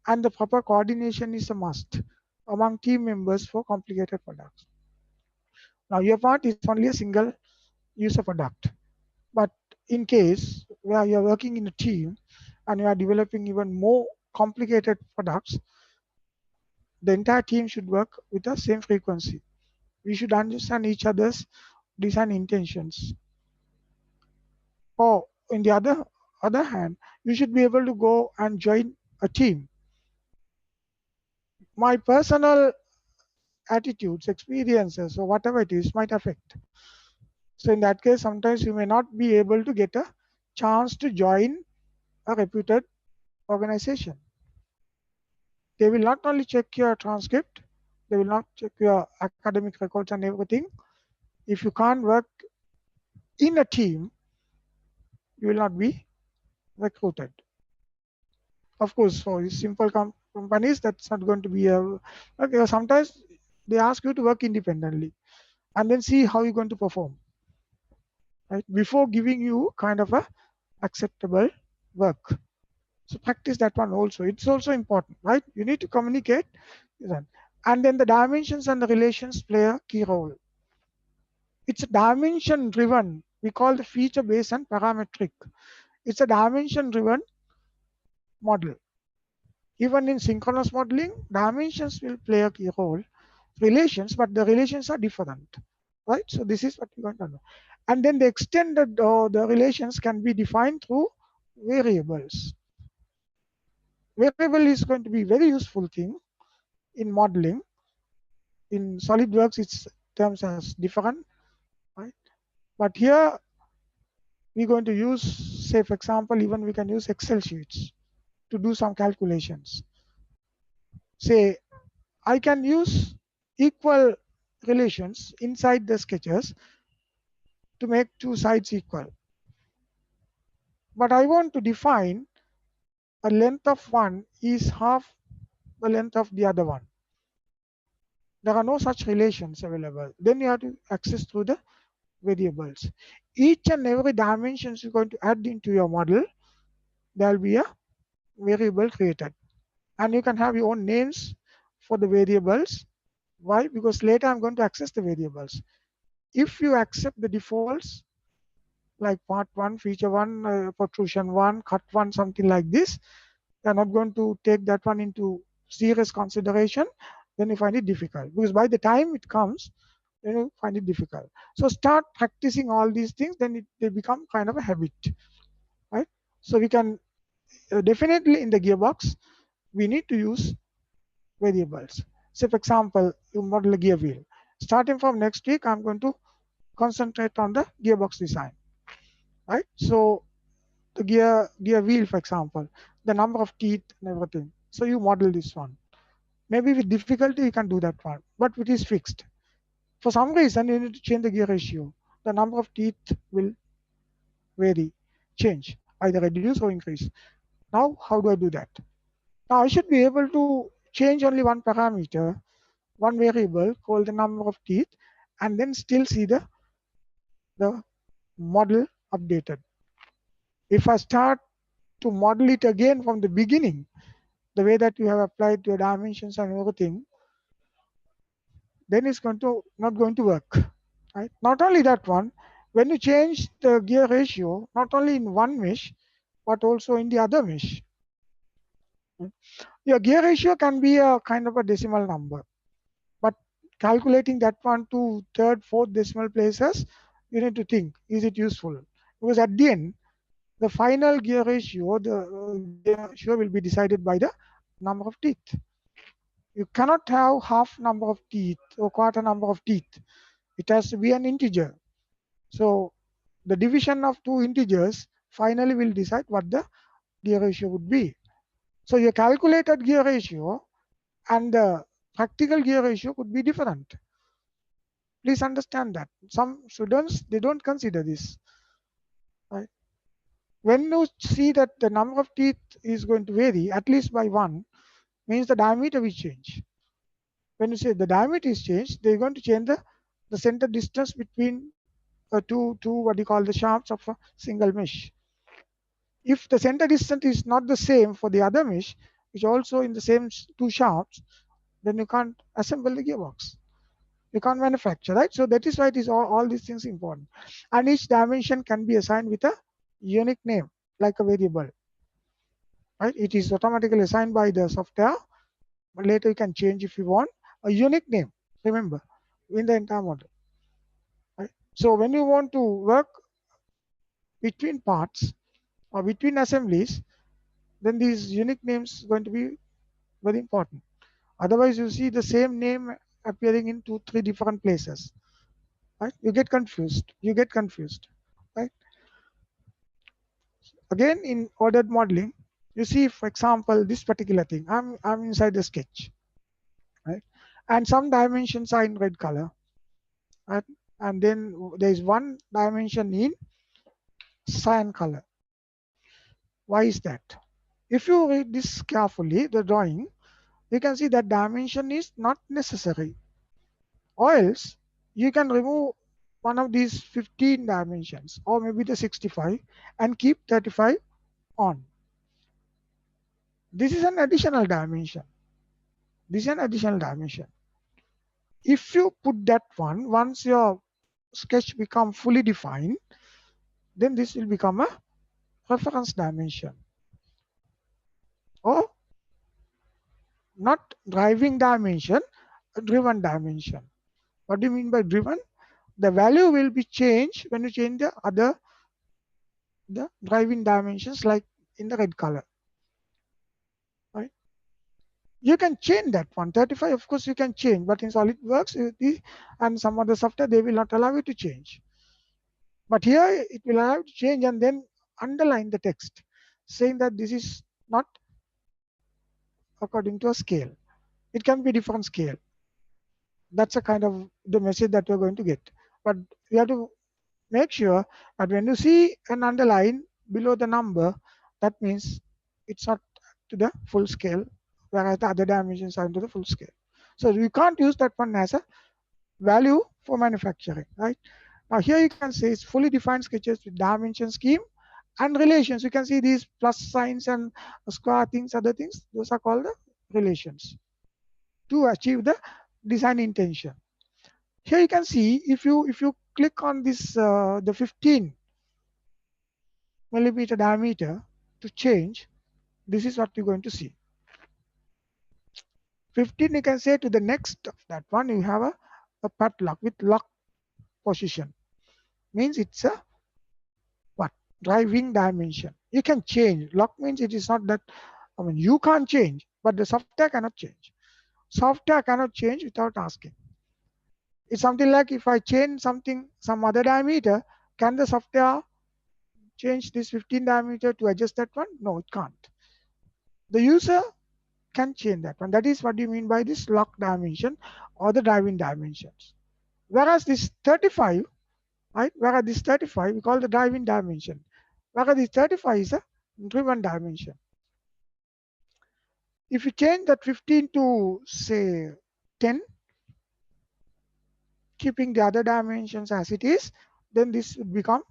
Speaker 2: And the proper coordination is a must among team members for complicated products. Now, your part is only a single user product. But in case where you're working in a team and you are developing even more complicated products, the entire team should work with the same frequency. We should understand each other's design intentions. Or in the other hand, you should be able to go and join a team. My personal attitudes, experiences, or whatever it is might affect. So in that case, sometimes you may not be able to get a chance to join a reputed organization. They will not only check your transcript, they will not check your academic records and everything. If you can't work in a team, you will not be recruited. Of course, for simple companies, that's not going to be a. Okay, sometimes they ask you to work independently and then see how you're going to perform, right? Before giving you kind of a acceptable work. So practice that one also. It's also important, right? You need to communicate, and then the dimensions and the relations play a key role. It's a dimension driven. We call the feature based and parametric. It's a dimension driven model. Even in synchronous modeling, dimensions will play a key role. Relations, but the relations are different, right? So this is what we want to know. And then the extended the relations can be defined through variables. Variable is going to be very useful thing in modeling. In SolidWorks, its terms as different, right? But here we're going to use, say, for example, even we can use Excel sheets to do some calculations. say I can use equal relations inside the sketches to make two sides equal. But I want to define a length of one is half the length of the other one. There are no such relations available. Then you have to access through the variables. Each and every dimensions you're going to add into your model, there will be a variable created. And you can have your own names for the variables. Why? Because later I'm going to access the variables. If you accept the defaults like part 1, feature 1, protrusion 1, cut 1, something like this, you're not going to take that one into serious consideration, then you find it difficult. Because by the time it comes, you find it difficult. So start practicing all these things, then they become kind of a habit, right? So we can definitely in the gearbox, we need to use variables. Say for example, you model a gear wheel. Starting from next week, I'm going to concentrate on the gearbox design, right? So the gear wheel, for example, the number of teeth and everything. So you model this one. Maybe with difficulty you can do that one, but it is fixed. For some reason you need to change the gear ratio. The number of teeth will vary, change, either reduce or increase. Now how do I do that? Now I should be able to change only one parameter, one variable called the number of teeth, and then still see the model updated. If I start to model it again from the beginning, the way that you have applied your dimensions and everything, then it's not going to work. Right? Not only that one, when you change the gear ratio, not only in one mesh, but also in the other mesh. Your gear ratio can be a kind of a decimal number, but calculating that one to third, fourth decimal places, you need to think, is it useful? Because at the end, the final gear ratio, the gear ratio will be decided by the number of teeth. You cannot have half number of teeth or quarter number of teeth. It has to be an integer. So the division of two integers finally will decide what the gear ratio would be. So your calculated gear ratio and the practical gear ratio could be different. Please understand that. Some students, they don't consider this. Right? When you see that the number of teeth is going to vary at least by one, means the diameter will change. When you say the diameter is changed, they're going to change the center distance between two what you call the shafts of a single mesh. If the center distance is not the same for the other mesh, which also in the same two shafts, then you can't assemble the gearbox. You can't manufacture, right? So that is why it is all these things important. And each dimension can be assigned with a unique name, like a variable. Right? It is automatically assigned by the software, but later you can change if you want a unique name. Remember, in the entire model. Right? So when you want to work between parts or between assemblies, then these unique names are going to be very important. Otherwise, you see the same name appearing in 2-3 different places. Right? You get confused. Right? Again, in ordered modeling, you see, for example, this particular thing. I'm inside the sketch, right? And some dimensions are in red color, right? And then there is one dimension in cyan color. Why is that? If you read this carefully, the drawing, you can see that dimension is not necessary. Or else you can remove one of these 15 dimensions or maybe the 65 and keep 35 on. This is an additional dimension. This is an additional dimension. If you put that one, once your sketch become fully defined, then this will become a reference dimension. Or not driving dimension, a driven dimension. What do you mean by driven? The value will be changed when you change the driving dimensions, like in the red color. Right? You can change that one. 35, of course, you can change, but in SolidWorks and some other software, they will not allow you to change. But here it will allow you to change and then underline the text saying that this is not according to a scale. It can be different scale. That's a kind of the message that we're going to get. But we have to make sure that when you see an underline below the number, that means it's not to the full scale, whereas the other dimensions are to the full scale. So you can't use that one as a value for manufacturing, right? Now here you can say it's fully defined sketches with dimension scheme and relations. You can see these plus signs and square things, other things, those are called the relations to achieve the design intention. Here you can see if you click on this the 15 millimeter diameter to change, this is what you're going to see. 15, you can say to the next of that one, you have a padlock with lock position. Means it's a what? Driving dimension. You can change. Lock means it is not that, I mean, you can't change, but the software cannot change. Software cannot change without asking. It's something like if I change something, some other diameter, can the software change this 15 diameter to adjust that one? No, it can't. The user can change that one. That is what you mean by this lock dimension or the driving dimensions. Whereas this 35, right? Whereas this 35 we call the driving dimension. Whereas this 35 is a driven dimension. If you change that 15 to say 10, keeping the other dimensions as it is, then this would become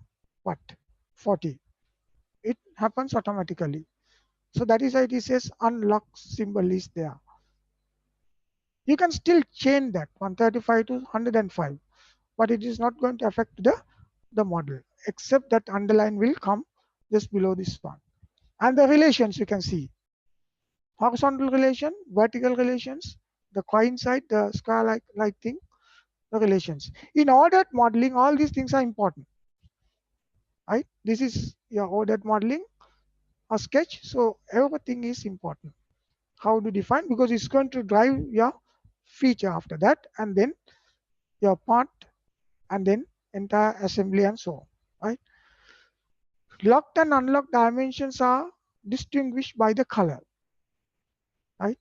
Speaker 2: what? 40. It happens automatically. So that is why it says unlock symbol is there. You can still change that 135 to 105, but it is not going to affect the model, except that underline will come just below this one. And the relations you can see, horizontal relation, vertical relations, the coincide, the square like thing, the relations. In ordered modeling, all these things are important, right? This is your ordered modeling, a sketch, so everything is important. How to define, because it's going to drive your feature after that, and then your part, and then entire assembly and so on, right? Locked and unlocked dimensions are distinguished by the color, right?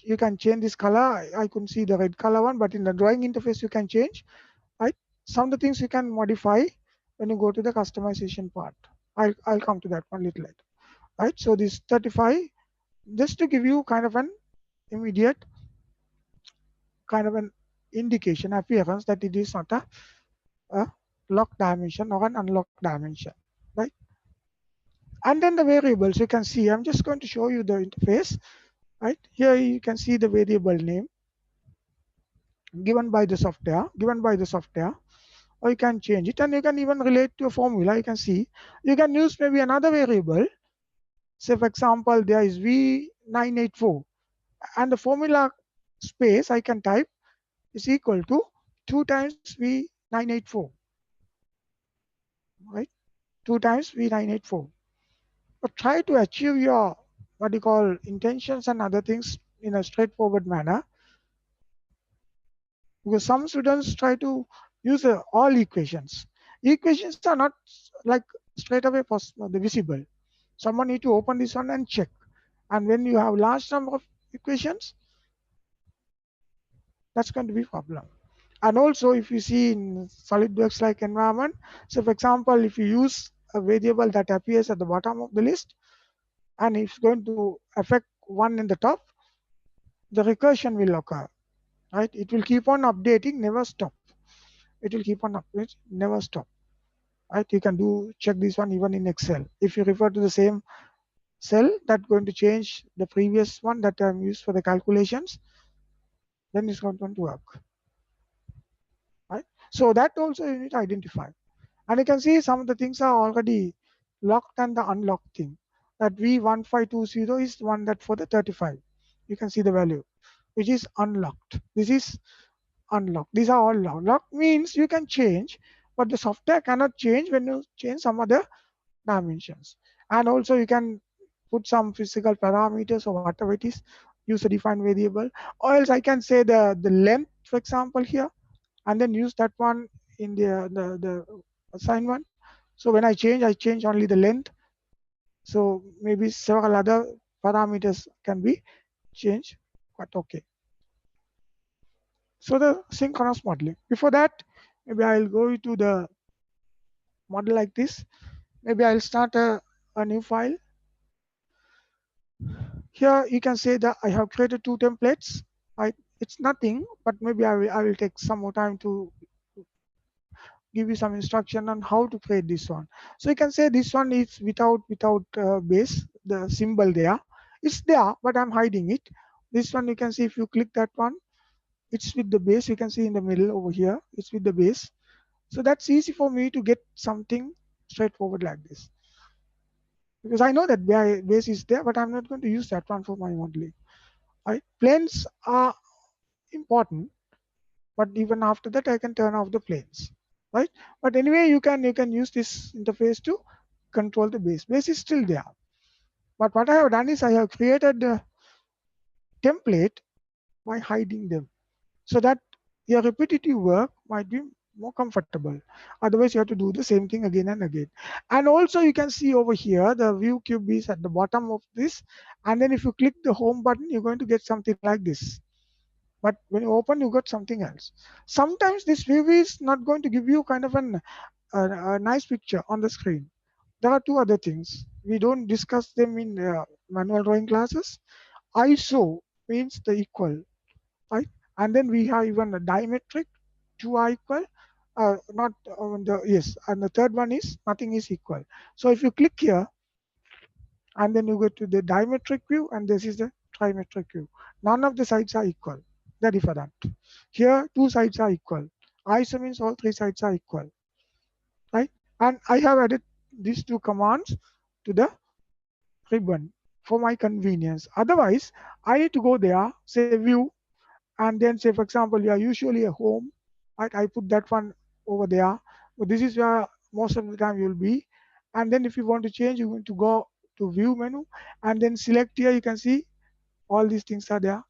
Speaker 2: You can change this color. I couldn't see the red color one, but in the drawing interface you can change, right? Some of the things you can modify when you go to the customization part. I'll come to that one little later, right? So this 35, just to give you kind of an immediate kind of an indication, appearance that it is not a locked dimension or an unlocked dimension, right? And then the variables you can see, I'm just going to show you the interface, right? Here you can see the variable name given by the software, or you can change it, and you can even relate to a formula. You can see, you can use maybe another variable. Say for example, there is V984, and the formula space I can type is equal to 2 times V984, right? 2 times V984. But try to achieve your what you call intentions and other things in a straightforward manner, because some students try to use all equations. Equations are not like straight away visible. Someone need to open this one and check. And when you have large number of equations, that's going to be a problem. And also, if you see in SolidWorks like environment, so for example, if you use a variable that appears at the bottom of the list, and it's going to affect one in the top, the recursion will occur, right? It will keep on updating, never stop. It will keep on updating, never stop, right? You can check this one even in Excel. If you refer to the same cell that's going to change the previous one that I'm used for the calculations, then it's not going to work, right? So that also you need to identify. And you can see some of the things are already locked and the unlocked thing. That V1520 is the one that for the 35. You can see the value, which is unlocked. This is unlocked. These are all locked. Locked means you can change, but the software cannot change when you change some other dimensions. And also you can put some physical parameters or whatever it is, user defined variable, or else I can say the length, for example, here, and then use that one in the assignment. So when I change only the length. So maybe several other parameters can be changed but okay. So the synchronous modeling. Before that, maybe I'll go to the model like this. Maybe I'll start a new file. Here you can say that I have created 2 templates. It's nothing, but maybe I will take some more time to give you some instruction on how to create this one. So you can say this one is without base, the symbol there. It's there, but I'm hiding it. This one you can see if you click that one, it's with the base. You can see in the middle over here, it's with the base. So that's easy for me to get something straightforward like this. Because I know that base is there, but I'm not going to use that one for my modeling. Right? Planes are important, but even after that, I can turn off the planes, right? But anyway, you can use this interface to control the base. Base is still there, but what I have done is I have created a template by hiding them, so that your repetitive work might be more comfortable. Otherwise, you have to do the same thing again and again. And also, you can see over here the view cube is at the bottom of this, and then if you click the home button, you're going to get something like this. But when you open, you got something else. Sometimes this view is not going to give you kind of a nice picture on the screen. There are 2 other things. We don't discuss them in manual drawing classes. ISO means the equal, right? And then we have even a diametric, 2 are equal. Not yes, and the third one is nothing is equal. So if you click here, and then you go to the diametric view, and this is the trimetric view. None of the sides are equal. They're different. Here, 2 sides are equal. ISO means all 3 sides are equal, right? And I have added these 2 commands to the ribbon for my convenience. Otherwise, I need to go there, say view, and then say, for example, you are usually a home, right? I put that one over there. But this is where most of the time you'll be. And then if you want to change, you're going to go to view menu and then select here. You can see all these things are there.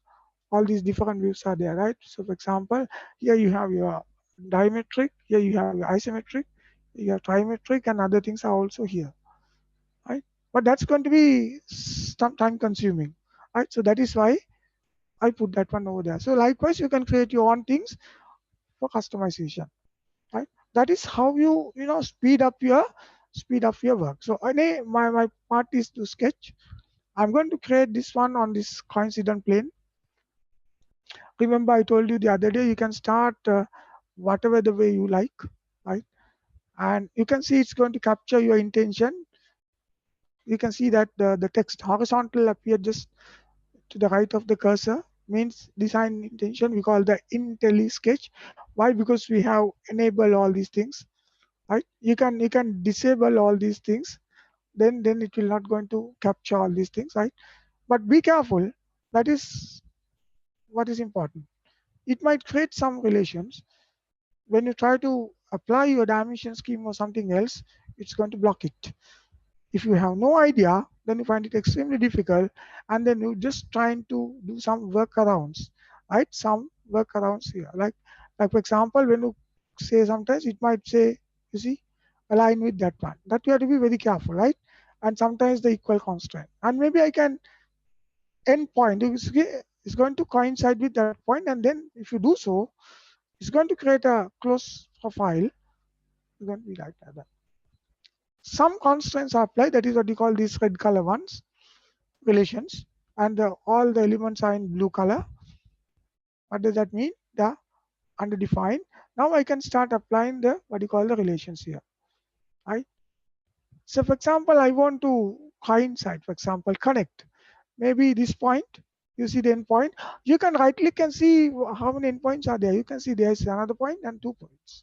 Speaker 2: All these different views are there, right? So for example, here you have your diametric, here you have your isometric, you have trimetric, and other things are also here, right? But that's going to be some time consuming, right? So that is why I put that one over there. So likewise, you can create your own things for customization, right? That is how you speed up your work. So my part is to sketch. I'm going to create this one on this coincident plane. Remember, I told you the other day you can start whatever the way you like, right? And you can see it's going to capture your intention. You can see that the text horizontal appear just to the right of the cursor, means design intention. We call the IntelliSketch. Why? Because we have enabled all these things, right? You can disable all these things, then it will not going to capture all these things, right? But be careful. That is what is important. It might create some relations. When you try to apply your dimension scheme or something else, it's going to block it. If you have no idea, then you find it extremely difficult, and then you just trying to do some workarounds, right? Some workarounds here, like for example, when you say, sometimes it might say, you see, align with that one. That you have to be very careful, right? And sometimes the equal constraint, and maybe I can end point is going to coincide with that point, and then if you do so, it's going to create a close profile. It's going to be like that. Some constraints are applied. That is what you call these red color ones, relations, and all the elements are in blue color. What does that mean? The underdefined. Now I can start applying the what you call the relations here, right? So for example, I want to coincide, for example, connect. Maybe this point, you see the endpoint. You can right click and see how many endpoints are there. You can see there is another point and 2 points,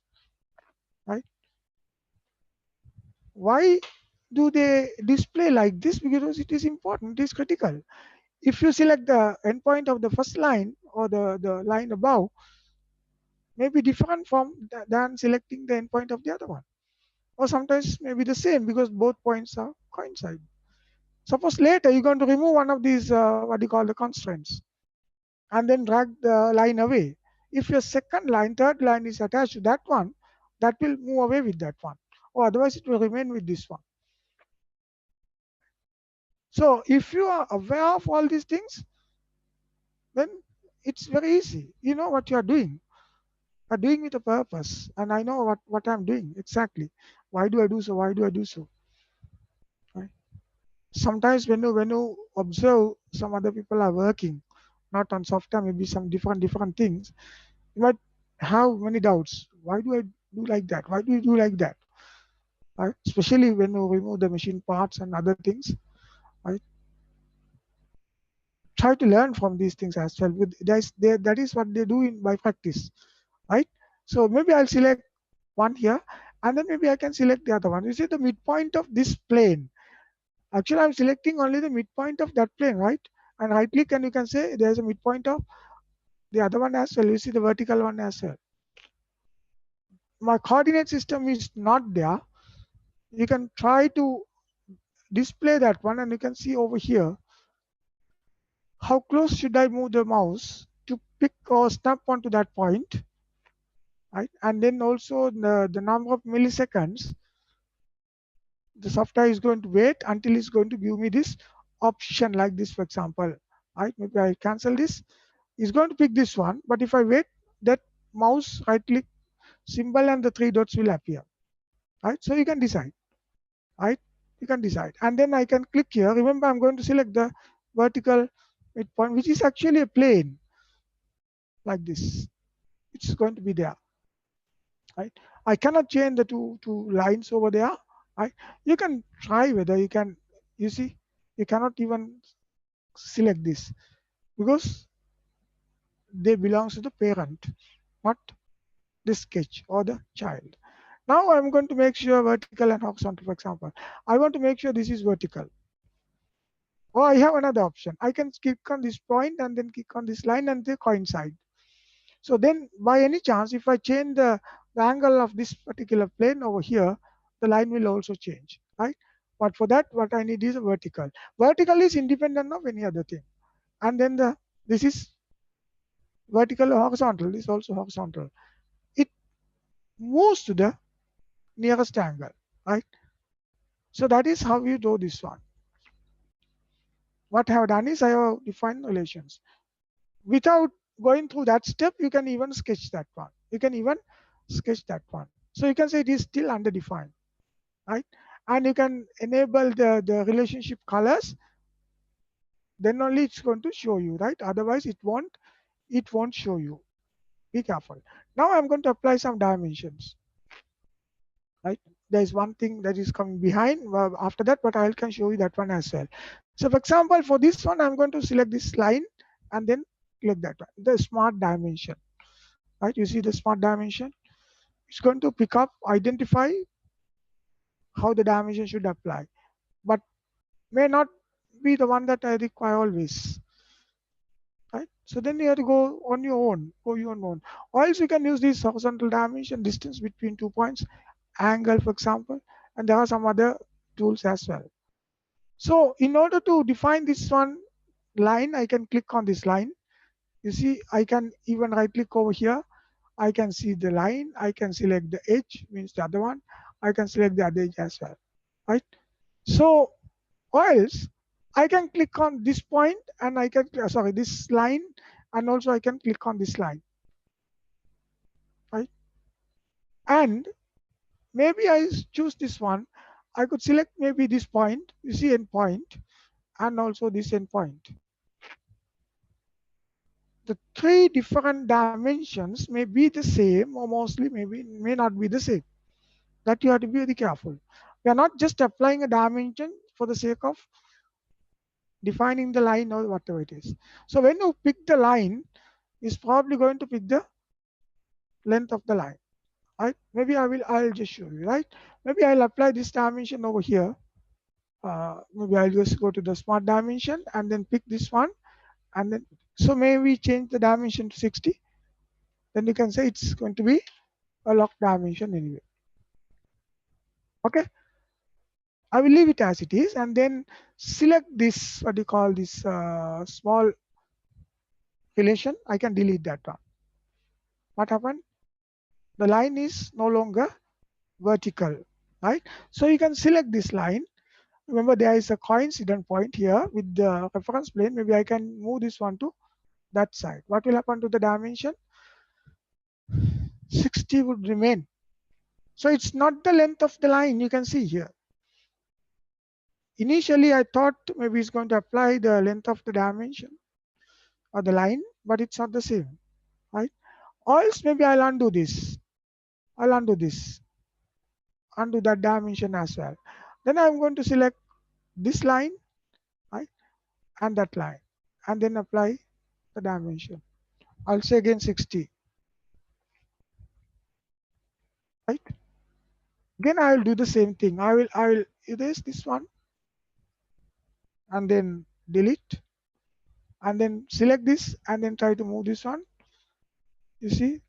Speaker 2: right? Why do they display like this? Because it is important, it is critical. If you select the endpoint of the first line or the line above, may be different from than selecting the endpoint of the other one. Or sometimes maybe the same because both points are coincide. Suppose later you're going to remove one of these, what do you call the constraints, and then drag the line away. If your second line, third line is attached to that one, that will move away with that one. Or otherwise it will remain with this one. So if you are aware of all these things, then it's very easy. You know what you are doing. Are doing with a purpose, and I know what I'm doing exactly. Why do I do so? Why do I do so? Right? Sometimes when you observe some other people are working, not on software, maybe some different things, you might have many doubts. Why do I do like that? Why do you do like that? Right? Especially when you remove the machine parts and other things. Right? Try to learn from these things as well. That is what they do in by practice. Right? So maybe I'll select one here, and then maybe I can select the other one. You see the midpoint of this plane. Actually, I'm selecting only the midpoint of that plane, right? And right click and you can say there's a midpoint of the other one as well. You see the vertical one as well. My coordinate system is not there. You can try to display that one, and you can see over here how close should I move the mouse to pick or snap onto that point, right? And then also the number of milliseconds the software is going to wait until it's going to give me this option like this, for example. Right? Maybe I cancel this. It's going to pick this one, but if I wait, that mouse right click symbol and the three dots will appear. Right? So you can decide. Right? You can decide. And then I can click here. Remember, I'm going to select the vertical midpoint, which is actually a plane like this. It's going to be there. Right? I cannot change the two lines over there. Right? You can try whether you can. You see, you cannot even select this because they belongs to the parent, not the sketch or the child. Now I'm going to make sure vertical and horizontal, for example. I want to make sure this is vertical. Or I have another option. I can click on this point and then click on this line and they coincide. So then by any chance, if I change the angle of this particular plane over here, the line will also change, right? But for that, what I need is a vertical. Vertical is independent of any other thing. And then this is vertical or horizontal. This is also horizontal. It moves to the nearest angle, right? So that is how you do this one. What I have done is I have defined relations. Without going through that step, you can even sketch that one. You can even sketch that one. So you can say it is still underdefined, right? And you can enable the relationship colors, then only it's going to show you, right? Otherwise it won't show you. Be careful. Now I'm going to apply some dimensions, right? There's one thing that is coming behind after that, but I can show you that one as well. So for example, for this one, I'm going to select this line and then click that one, the smart dimension, right? You see the smart dimension. It's going to pick up, identify how the dimension should apply, but may not be the one that I require always, right? So then you have to go on your own, Or else you can use this horizontal dimension, distance between 2 points, angle, for example, and there are some other tools as well. So in order to define this one line, I can click on this line. You see, I can even right click over here. I can see the line. I can select the edge, means the other one. I can select the other edge as well, right? So, or else I can click on this point and I can, sorry, this line, and also I can click on this line, right? And maybe I choose this one. I could select maybe this point, you see end point, and also this end point. The three different dimensions may be the same or mostly maybe may not be the same. That you have to be very careful. We are not just applying a dimension for the sake of defining the line or whatever it is. So when you pick the line, it's probably going to pick the length of the line, right? Maybe I'll just show you, right? Maybe I'll apply this dimension over here. Maybe I'll just go to the smart dimension and then pick this one, and then so maybe change the dimension to 60. Then you can say it's going to be a locked dimension anyway. Okay, I will leave it as it is and then select this, what do you call this, small relation. I can delete that one. What happened? The line is no longer vertical, right? So you can select this line. Remember, there is a coincident point here with the reference plane. Maybe I can move this one to that side. What will happen to the dimension? 60 would remain. So it's not the length of the line, you can see here. Initially, I thought maybe it's going to apply the length of the dimension or the line, but it's not the same, right? Or else maybe I'll undo this. I'll undo this, undo that dimension as well. Then I'm going to select this line, right, and that line, and then apply the dimension. I'll say again 60, right? Again, I will do the same thing. I will erase this one and then delete, and then select this and then try to move this one. You see,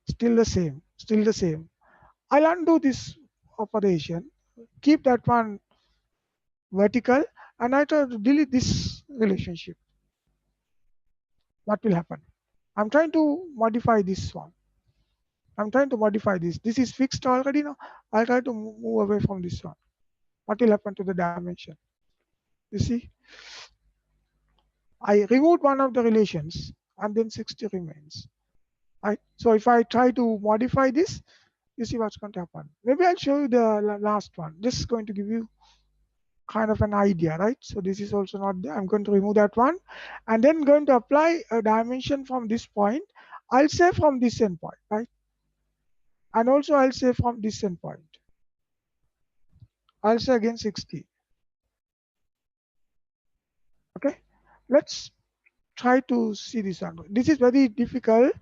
Speaker 2: still the same, still the same. I'll undo this operation, keep that one vertical, and I try to delete this relationship. What will happen? I'm trying to modify this one. I'm trying to modify this. This is fixed already now. I'll try to move away from this one. What will happen to the dimension? You see, I removed one of the relations and then 60 remains. Right? So if I try to modify this, you see what's going to happen. Maybe I'll show you the last one. Just going to give you kind of an idea, right? So this is also not there. I'm going to remove that one and then going to apply a dimension from this point. I'll say from this endpoint, right? And also I'll say from this endpoint. I'll say again 60. Okay, let's try to see this one. This is very difficult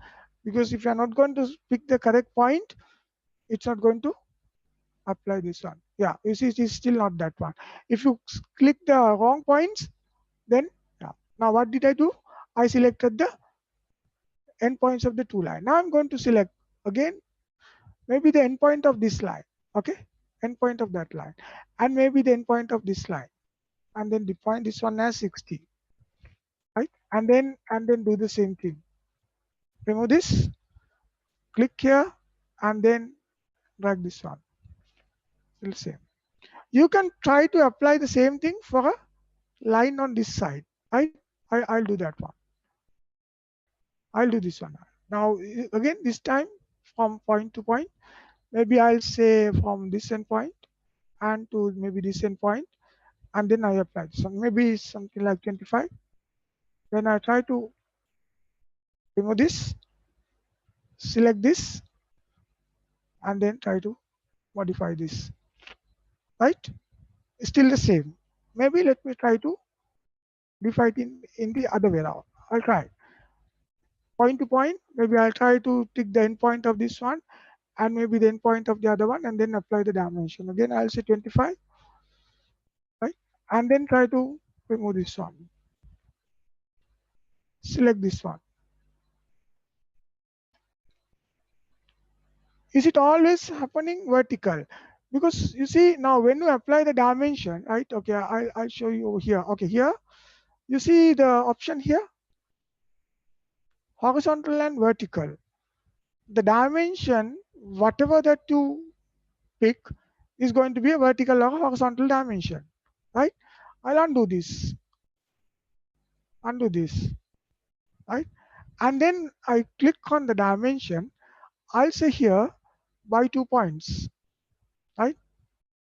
Speaker 2: because if you're not going to pick the correct point, it's not going to apply this one. Yeah, you see it is still not that one. If you click the wrong points, then yeah. Now what did I do? I selected the endpoints of the two line. Now I'm going to select again maybe the endpoint of this line. Okay, endpoint of that line, and maybe the endpoint of this line, and then define this one as 60. Right, and then do the same thing. Remove this, click here, and then drag this one. Still same. You can try to apply the same thing for a line on this side. Right? I'll do that one. I'll do this one. Now again, this time from point to point. Maybe I'll say from this endpoint and to maybe this endpoint, and then I apply this one. Maybe something like 25. Then I try to remove this, select this, and then try to modify this. Right? Still the same. Maybe let me try to define it in the other way around. I'll try. Point to point, maybe I'll try to take the endpoint of this one and maybe the endpoint of the other one and then apply the dimension. Again, I'll say 25, right? And then try to remove this one. Select this one. Is it always happening vertical? Because you see now when you apply the dimension, right? Okay, I'll show you over here. Okay, here you see the option here, horizontal and vertical. The dimension, whatever that you pick, is going to be a vertical or horizontal dimension, right? I'll undo this, right? And then I click on the dimension. I'll say here by 2 points, right?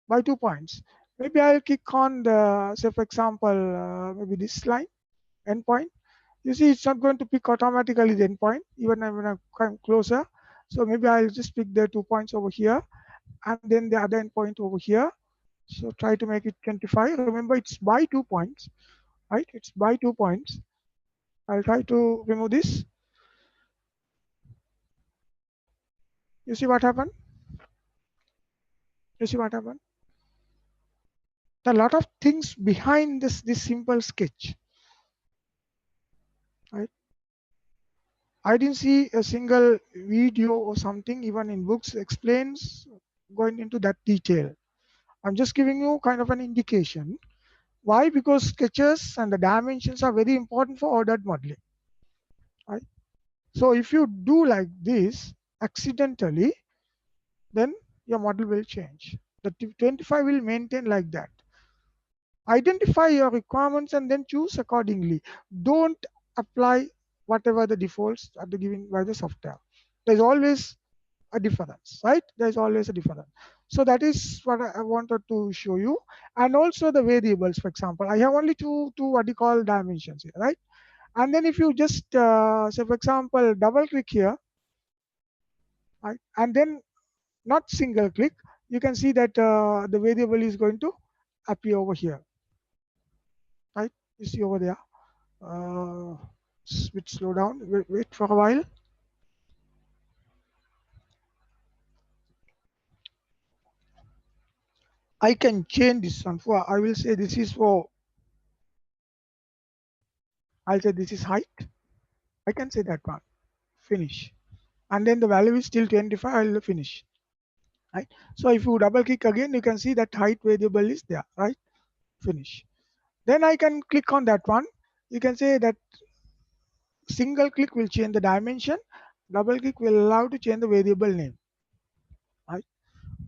Speaker 2: By 2 points. Maybe I'll click on the, say for example, maybe this line, endpoint. You see, it's not going to pick automatically the endpoint, even when I come closer. So maybe I'll just pick the 2 points over here and then the other endpoint over here. So try to make it 25. Remember, it's by 2 points, right? It's by 2 points. I'll try to remove this. You see what happened? You see what happened? There are a lot of things behind this simple sketch, right? I didn't see a single video or something, even in books, explains going into that detail. I'm just giving you kind of an indication. Why? Because sketches and the dimensions are very important for ordered modeling, right? So if you do like this accidentally, then your model will change. The 25 will maintain like that. Identify your requirements and then choose accordingly. Don't apply whatever the defaults are given by the software. There's always a difference, right? There's always a difference. So that is what I wanted to show you. And also the variables, for example, I have only two what you call dimensions here, right? And then if you just say, for example, double click here, right? And then not single click, you can see that the variable is going to appear over here, right? You see over there. Switch slow down, wait for a while. I can change this one for, I will say this is for, I'll say this is height. I can say that one, finish. And then the value is still 25, I'll finish, right? So if you double click again, you can see that height variable is there, right? Finish. Then I can click on that one. You can say that single click will change the dimension, double click will allow to change the variable name, right?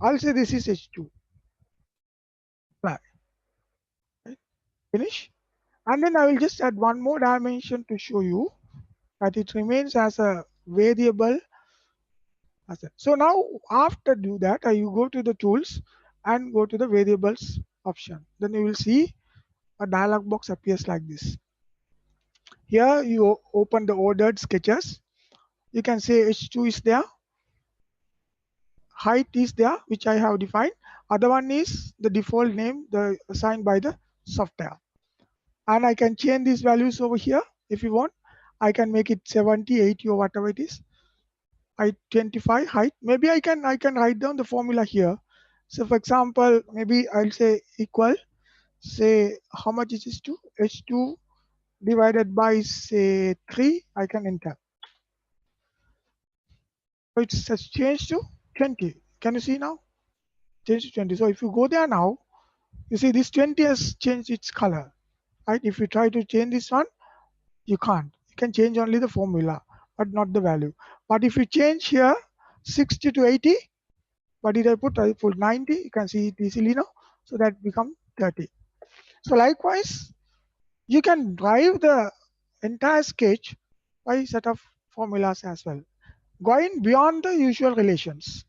Speaker 2: I'll say this is H2, right? Finish. And then I will just add one more dimension to show you that it remains as a variable. So now after do that, you go to the tools and go to the variables option. Then you will see a dialog box appears like this. Here you open the ordered sketches. You can say H2 is there, height is there, which I have defined. Other one is the default name assigned by the software. And I can change these values over here if you want. I can make it 70, 80 or whatever it is. I 25 height. Maybe I can write down the formula here. So for example, maybe I'll say equal, say how much is H2? H2 divided by say 3, I can enter. So it has changed to 20. Can you see now? Changed to 20. So if you go there now, you see this 20 has changed its color, right? If you try to change this one, you can't. You can change only the formula, but not the value. But if you change here 60 to 80, what did I put? I put 90. You can see it easily now. So that become 30. So likewise, you can drive the entire sketch by set of formulas as well, going beyond the usual relations,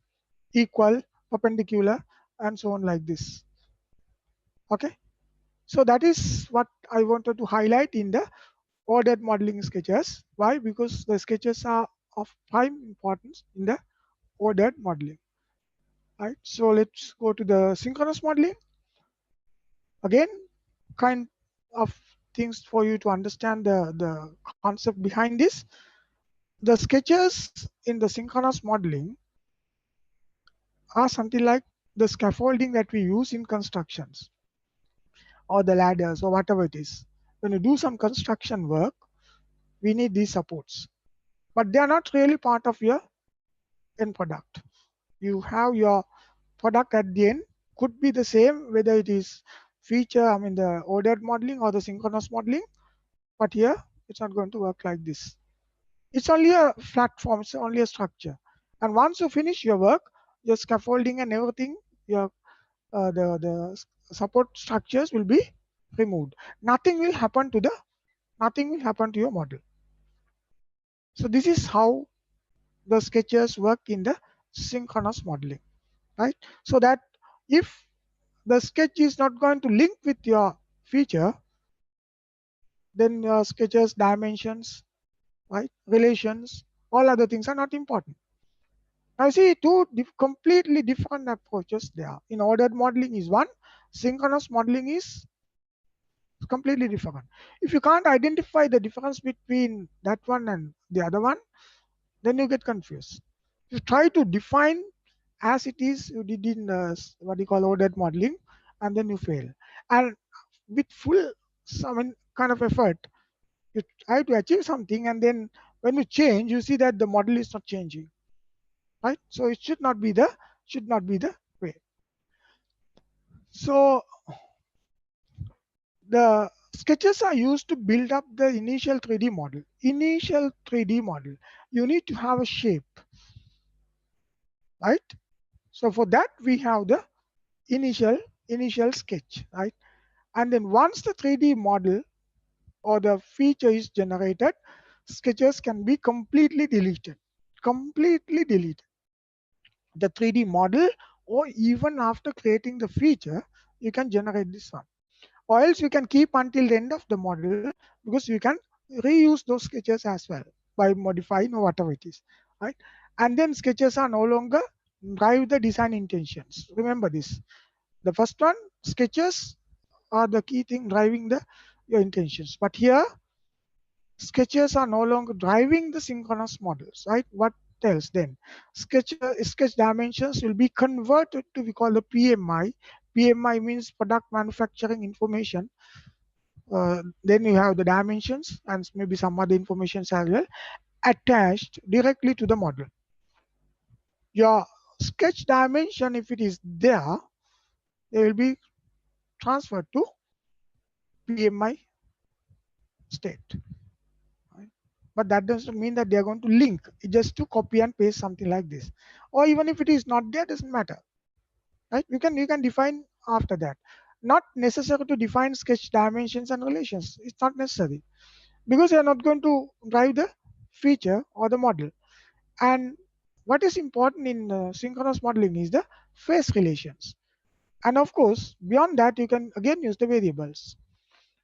Speaker 2: equal, perpendicular, and so on like this. Okay. So that is what I wanted to highlight in the ordered modeling sketches. Why? Because the sketches are of prime importance in the ordered modeling. Right. So let's go to the synchronous modeling. Again, kind of things for you to understand the concept behind this. The sketches in the synchronous modeling are something like the scaffolding that we use in constructions or the ladders or whatever it is. When you do some construction work, we need these supports, but they are not really part of your end product. You have your product at the end, could be the same whether it is feature, I mean the ordered modeling or the synchronous modeling, but here it's not going to work like this. It's only a platform, it's only a structure. And once you finish your work, your scaffolding and everything, your the support structures will be removed. Nothing will happen to your model. So this is how the sketches work in the synchronous modeling, right? So that if the sketch is not going to link with your feature, then your sketches dimensions, right, relations, all other things are not important. Now see two completely different approaches there. In ordered modeling is one, synchronous modeling is completely different. If you can't identify the difference between that one and the other one, then you get confused. You try to define as it is you did in what you call ordered modeling, and then you fail. And with full some kind of effort, you try to achieve something, and then when you change, you see that the model is not changing, right? So it should not be the way. So the sketches are used to build up the initial 3D model. Initial 3D model, you need to have a shape, right? So for that we have the initial sketch, right? And then once the 3D model or the feature is generated, sketches can be completely deleted. Completely deleted. The 3D model, or even after creating the feature, you can generate this one. Or else you can keep until the end of the model, because you can reuse those sketches as well by modifying or whatever it is, right? And then sketches are no longer drive the design intentions. Remember this. The first one, sketches are the key thing driving the your intentions. But here, sketches are no longer driving the synchronous models, right? What else then? Sketch dimensions will be converted to we call the PMI. PMI means product manufacturing information. Then you have the dimensions and maybe some other information as well attached directly to the model. Your sketch dimension, if it is there, they will be transferred to PMI state. Right? But that doesn't mean that they are going to link. It's just to copy and paste something like this. Or even if it is not there, doesn't matter. Right? You can define after that. Not necessary to define sketch dimensions and relations. It's not necessary, because you are not going to drive the feature or the model. And what is important in synchronous modeling is the phase relations. And of course, beyond that, you can again use the variables.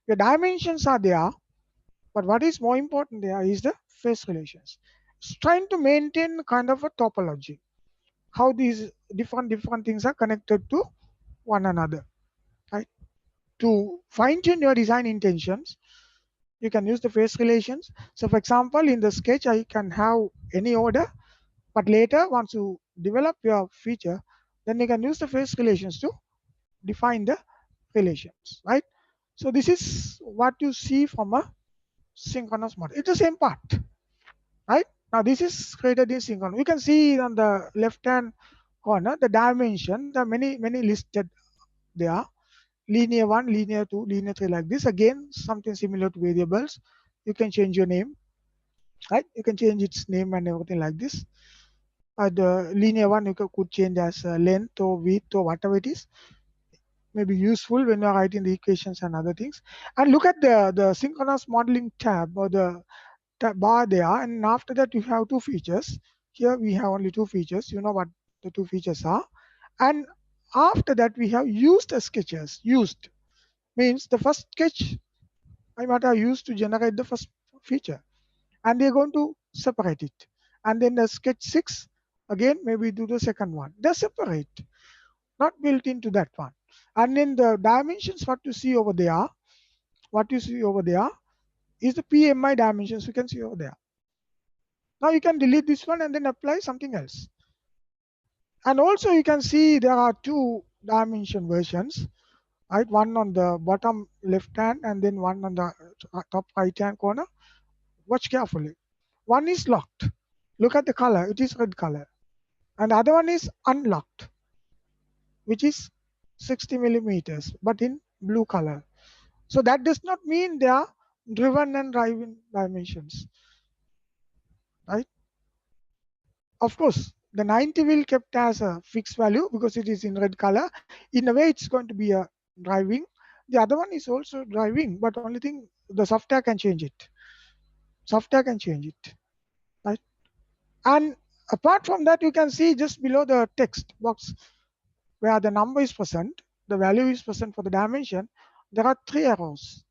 Speaker 2: The dimensions are there, but what is more important there is the phase relations. It's trying to maintain kind of a topology, how these different things are connected to one another. Right? To fine-tune your design intentions, you can use the phase relations. So for example, in the sketch, I can have any order, but later once you develop your feature, then you can use the phase relations to define the relations, right? So this is what you see from a synchronous model. It's the same part, right? Now this is created in synchronous. You can see on the left-hand corner, the dimension, there are many listed there. Linear 1, linear 2, linear 3 like this. Again, something similar to variables. You can change your name, right? You can change its name and everything like this. The linear one you could change as length or width or whatever it is. Maybe useful when you're writing the equations and other things. And look at the synchronous modeling tab or the tab bar there. And after that, you have two features. Here we have only two features. You know what the two features are. And after that, we have used sketches. Used means the first sketch I might have used to generate the first feature, and they're going to separate it. And then the sketch 6, again, maybe do the second one. They're separate, not built into that one. And then the dimensions, what you see over there is the PMI dimensions you can see over there. Now you can delete this one and then apply something else. And also you can see there are two dimension versions, right? One on the bottom left hand and then one on the top right hand corner. Watch carefully. One is locked. Look at the color, it is red color. And the other one is unlocked, which is 60 millimeters, but in blue color. So that does not mean they are driven and driving dimensions, right? Of course, the 90 will kept as a fixed value because it is in red color. In a way, it's going to be a driving. The other one is also driving, but only thing the software can change it. Software can change it, right? And apart from that, you can see just below the text box where the number is present, the value is present for the dimension, there are three arrows,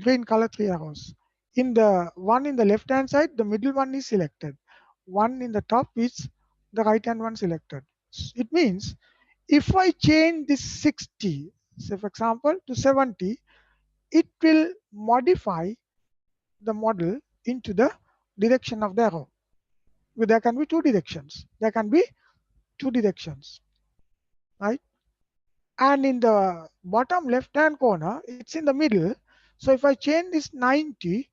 Speaker 2: green color three arrows. In the one in the left hand side, the middle one is selected. One in the top is the right hand one selected. It means if I change this 60, say for example, to 70, it will modify the model into the direction of the arrow. There can be two directions. There can be two directions, right? And in the bottom left hand corner, it's in the middle. So if I change this 90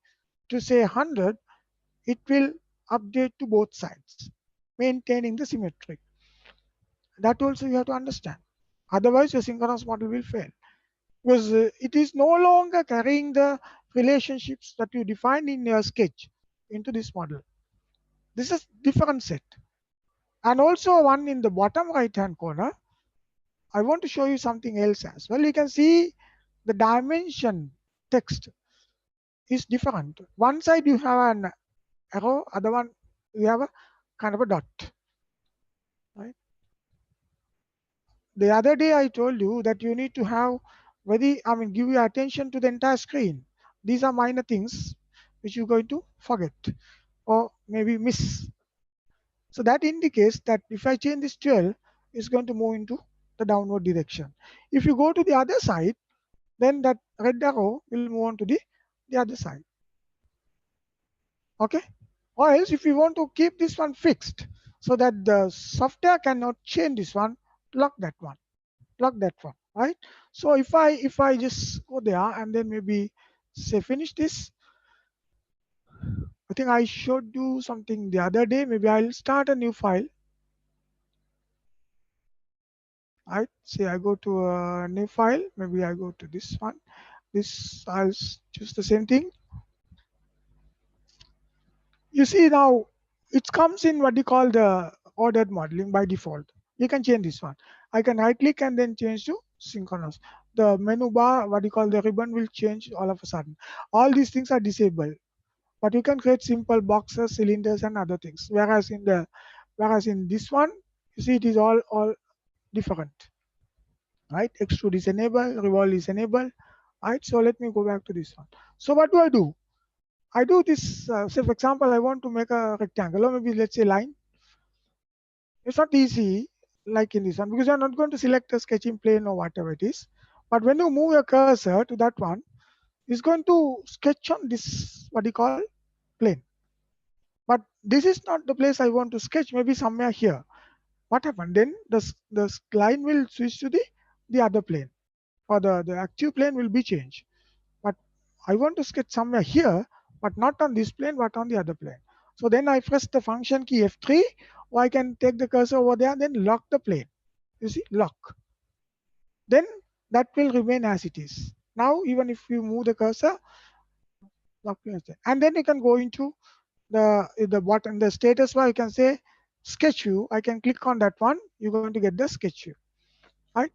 Speaker 2: to say 100, it will update to both sides, maintaining the symmetry. That also you have to understand. Otherwise, your synchronous model will fail because it is no longer carrying the relationships that you defined in your sketch into this model. This is different set. And also one in the bottom right hand corner, I want to show you something else as well. You can see the dimension text is different. One side you have an arrow, other one you have a kind of a dot. Right? The other day I told you that you need to have give your attention to the entire screen. These are minor things which you're going to forget or maybe miss. So that indicates that if I change this 12, it's going to move into the downward direction. If you go to the other side, then that red arrow will move on to the other side. Okay? Or else if you want to keep this one fixed so that the software cannot change this one, lock that one. Lock that one, right? So if I just go there and then maybe say finish this, I think I showed you something the other day. Maybe I'll start a new file. Right? Say I go to a new file. Maybe I go to this one. This I'll choose the same thing. You see now it comes in what you call the ordered modeling by default. You can change this one. I can right click and then change to synchronous. The menu bar, what you call the ribbon, will change all of a sudden. All these things are disabled, but you can create simple boxes, cylinders, and other things. Whereas in this one, you see it is all different. Right? Extrude is enabled, revolve is enabled. Right? So let me go back to this one. So what do? I do this, say for example, I want to make a rectangle or maybe let's say line. It's not easy like in this one because you're not going to select a sketching plane or whatever it is. But when you move your cursor to that one, it's going to sketch on this, what you call plane. But this is not the place I want to sketch, maybe somewhere here. What happened? Then the line will switch to the other plane or the active plane will be changed. But I want to sketch somewhere here, but not on this plane, but on the other plane. So then I press the function key F3, or I can take the cursor over there and then lock the plane. You see, lock. Then that will remain as it is. Now, even if you move the cursor, lock plane, and then you can go into the button, the status bar, you can say sketch view. I can click on that one. You're going to get the sketch view. Right?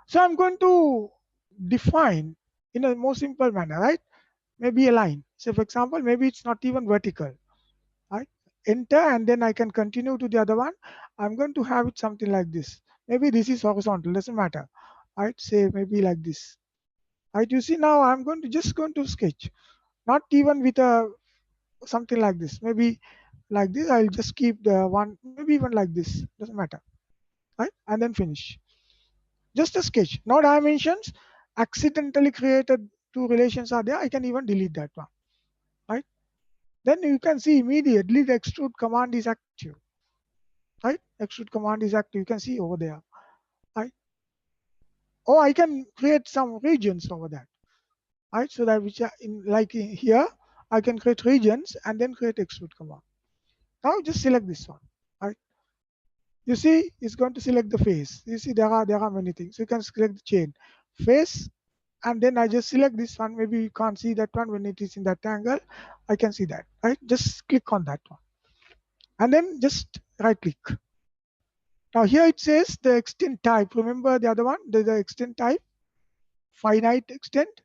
Speaker 2: So I'm going to define in a more simple manner, right? Maybe a line. So for example, maybe it's not even vertical. Right? Enter and then I can continue to the other one. I'm going to have it something like this. Maybe this is horizontal, doesn't matter. Right? Say maybe like this. Right? You see now I'm going to sketch. Not even with a something like this. Maybe like this. I'll just keep the one, maybe even like this. Doesn't matter. Right? And then finish. Just a sketch. No dimensions. Accidentally created two relations are there. I can even delete that one. Right? Then you can see immediately the extrude command is active. Right? Extrude command is active. You can see over there. Right? Or I can create some regions over that. Right? So that which are in like in here, I can create regions and then create extrude command. Now just select this one. Right? You see, it's going to select the face. You see, there are many things. You can select the chain, face, and then I just select this one. Maybe you can't see that one when it is in that angle. I can see that. Right? Just click on that one, and then just right click. Now here it says the extent type. Remember the other one, the extent type, finite extent,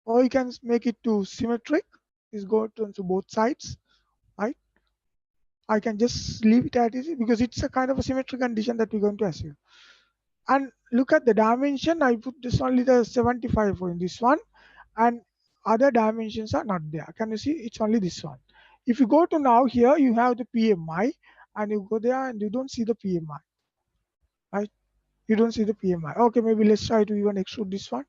Speaker 2: or you can make it to symmetric. Is go to both sides, right? I can just leave it as is because it's a kind of a symmetric condition that we're going to assume. And look at the dimension. I put this only the 75 in this one, and other dimensions are not there. Can you see? It's only this one. If you go to now here, you have the PMI, and you go there and you don't see the PMI, right? You don't see the PMI. Okay, maybe let's try to even extrude this one.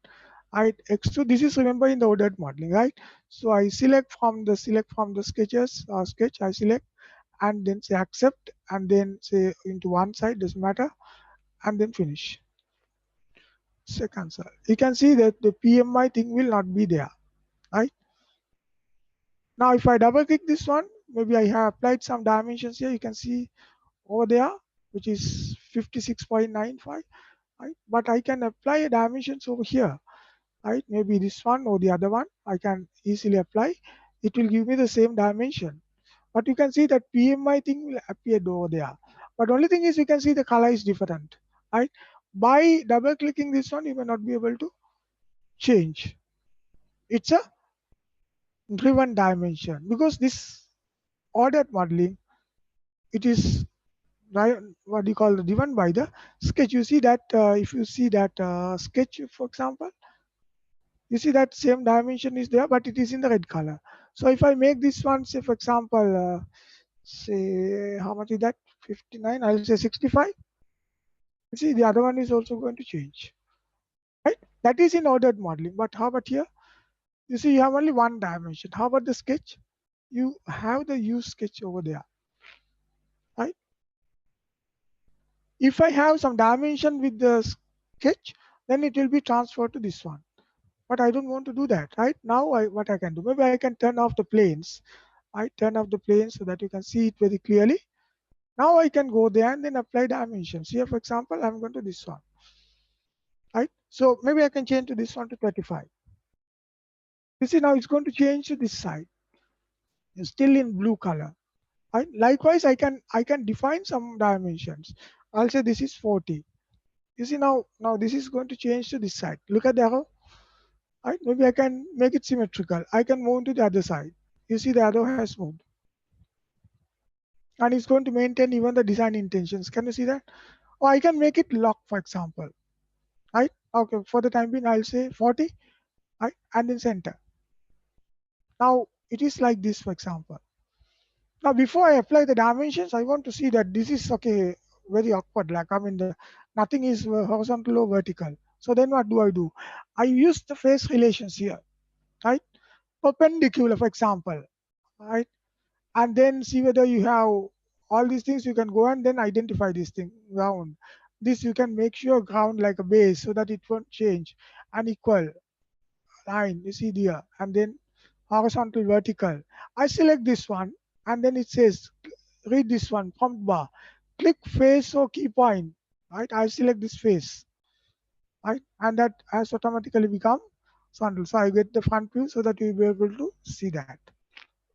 Speaker 2: I extrude. This is remember in the ordered modeling, right? So I select from the sketches sketch. I select and then say accept and then say into one side, doesn't matter, and then finish. Say cancel. You can see that the PMI thing will not be there, right? Now if I double click this one, maybe I have applied some dimensions here. You can see over there, which is 56.95. Right? But I can apply dimensions over here, right? Maybe this one or the other one, I can easily apply. It will give me the same dimension. But you can see that PMI thing will appear over there. But only thing is you can see the color is different, right? By double clicking this one, you may not be able to change. it's a driven dimension, because this ordered modeling, it is what you call driven by the sketch. You see that if you see that sketch, for example, you see that same dimension is there, but it is in the red color. So if I make this one, say for example, say how much is that? 59. I'll say 65. You see the other one is also going to change, right? That is in ordered modeling. But how about here? You see you have only one dimension. How about the sketch? You have the use sketch over there, right? If I have some dimension with the sketch, then it will be transferred to this one. But I don't want to do that, right? Now what I can do, maybe I can turn off the planes. I turn off the planes so that you can see it very clearly. Now I can go there and then apply dimensions. Here, for example, I'm going to this one, right? So maybe I can change to this one to 35. You see now it's going to change to this side. It's still in blue color. Right? Likewise, I can define some dimensions. I'll say this is 40. You see now this is going to change to this side. Look at the arrow. Right? Maybe I can make it symmetrical. I can move to the other side. You see the arrow has moved. And it's going to maintain even the design intentions. Can you see that? Or I can make it lock, for example. Right? Okay, for the time being, I'll say 40, right? And then center. Now it is like this, for example. Now before I apply the dimensions, I want to see that this is okay, very awkward. Like I mean, nothing is horizontal or vertical. So then what do? I use the face relations here, right? Perpendicular, for example, right? And then see whether you have all these things. You can go and then identify this thing ground. This you can make sure ground like a base so that it won't change. Unequal line, you see there, and then horizontal, vertical. I select this one, and then it says, read this one, prompt bar, click face or key point, right? I select this face, right? And that has automatically become horizontal. So I get the front view so that you'll be able to see that.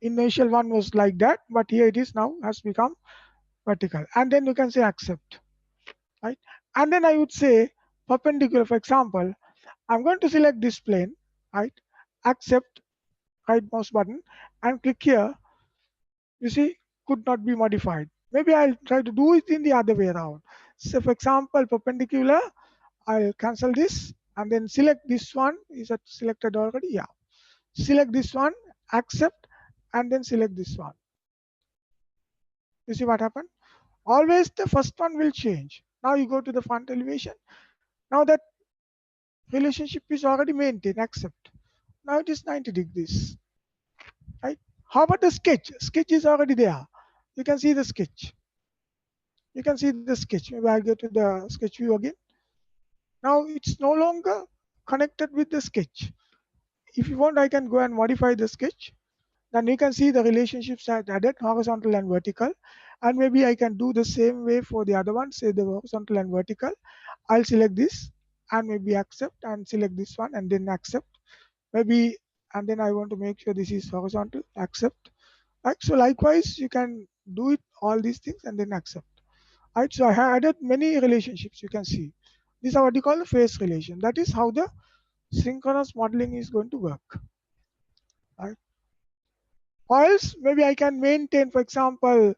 Speaker 2: Initial one was like that, but here it is now has become vertical. And then you can say accept, right? And then I would say perpendicular, for example, I'm going to select this plane, right? Accept, right mouse button, and click here. You see, could not be modified. Maybe I'll try to do it in the other way around. So for example, perpendicular, I'll cancel this and then select this one. Is that selected already? Yeah. Select this one, accept, and then select this one. You see what happened? Always the first one will change. Now you go to the front elevation. Now that relationship is already maintained, accept. Now it is 90 degrees, right? How about the sketch? Sketch is already there. You can see the sketch. You can see the sketch. Maybe I'll go to the sketch view again. Now it's no longer connected with the sketch. If you want, I can go and modify the sketch. Then you can see the relationships are added, horizontal and vertical. And maybe I can do the same way for the other one, say the horizontal and vertical. I'll select this and maybe accept and select this one and then accept. Maybe, and then I want to make sure this is horizontal, accept. Right? So likewise, you can do it all these things and then accept. Right? So I have added many relationships you can see. These are what you call the face relation. That is how the synchronous modeling is going to work. Right? Or else maybe I can maintain, for example,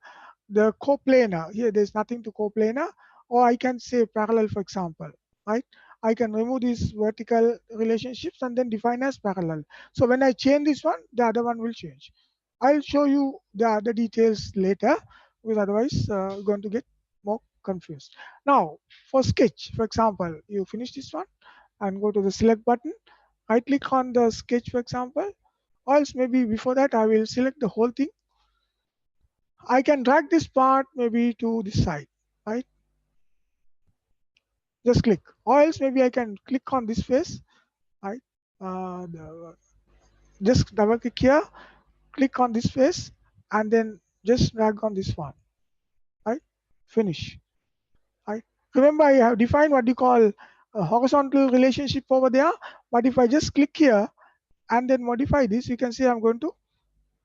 Speaker 2: the coplanar. Here there's nothing to coplanar, or I can say parallel, for example. Right? I can remove these vertical relationships and then define as parallel. So when I change this one, the other one will change. I'll show you the other details later, because otherwise you're going to get more confused. Now, for sketch, for example, you finish this one and go to the select button. Right click on the sketch, for example, or else maybe before that I will select the whole thing. I can drag this part maybe to this side, right? Just click. Or else maybe I can click on this face, right? Just double click here, click on this face, and then just drag on this one, right? Finish, right? Remember, I have defined what you call a horizontal relationship over there. But if I just click here and then modify this, you can see I'm going to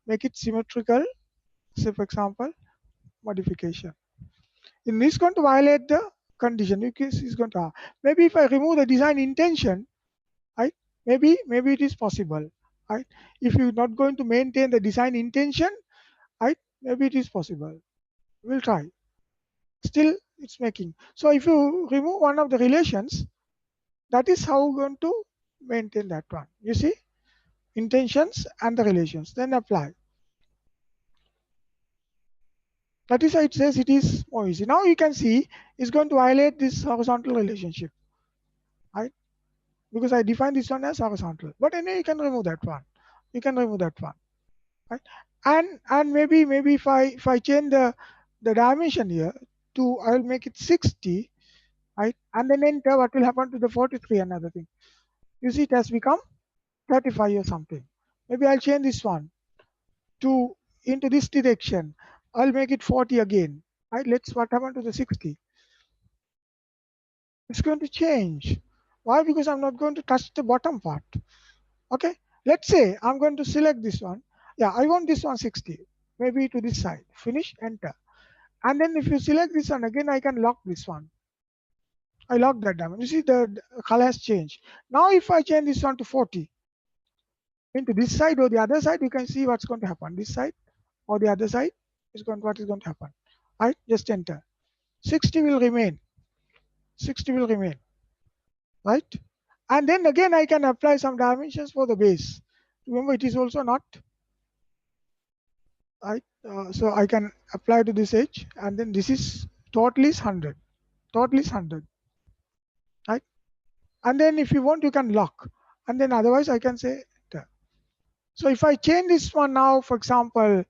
Speaker 2: make it symmetrical. Say, for example, modification. And it's going to violate the condition. It's going to maybe if I remove the design intention, right? Maybe it is possible. right? If you're not going to maintain the design intention, right, maybe it is possible. We'll try. Still, it's making. So if you remove one of the relations, that is how we're going to maintain that one. You see, intentions and the relations, then apply. That is why it says it is more easy. Now you can see it's going to violate this horizontal relationship, right? Because I define this one as horizontal. But anyway, you can remove that one. You can remove that one, right? And maybe if I change the dimension here to, I'll make it 60, right? And then enter, what will happen to the 43? Another thing. You see, it has become 35 or something. Maybe I'll change this one to into this direction. I'll make it 40 again. Right? Let's what happened to the 60? It's going to change. Why? Because I'm not going to touch the bottom part. Okay. Let's say I'm going to select this one. Yeah, I want this one 60. Maybe to this side. Finish, enter. And then if you select this one again, I can lock this one. I lock that down. You see the color has changed. Now if I change this one to 40 into this side or the other side, you can see what's going to happen. This side or the other side is going what is going to happen. Right? Just enter. 60 will remain. 60 will remain. Right? And then again I can apply some dimensions for the base. Remember, it is also not right. So I can apply to this edge, and then this is total is 100. Total is 100. Right? And then if you want, you can lock. And then otherwise I can say enter. So if I change this one now, for example,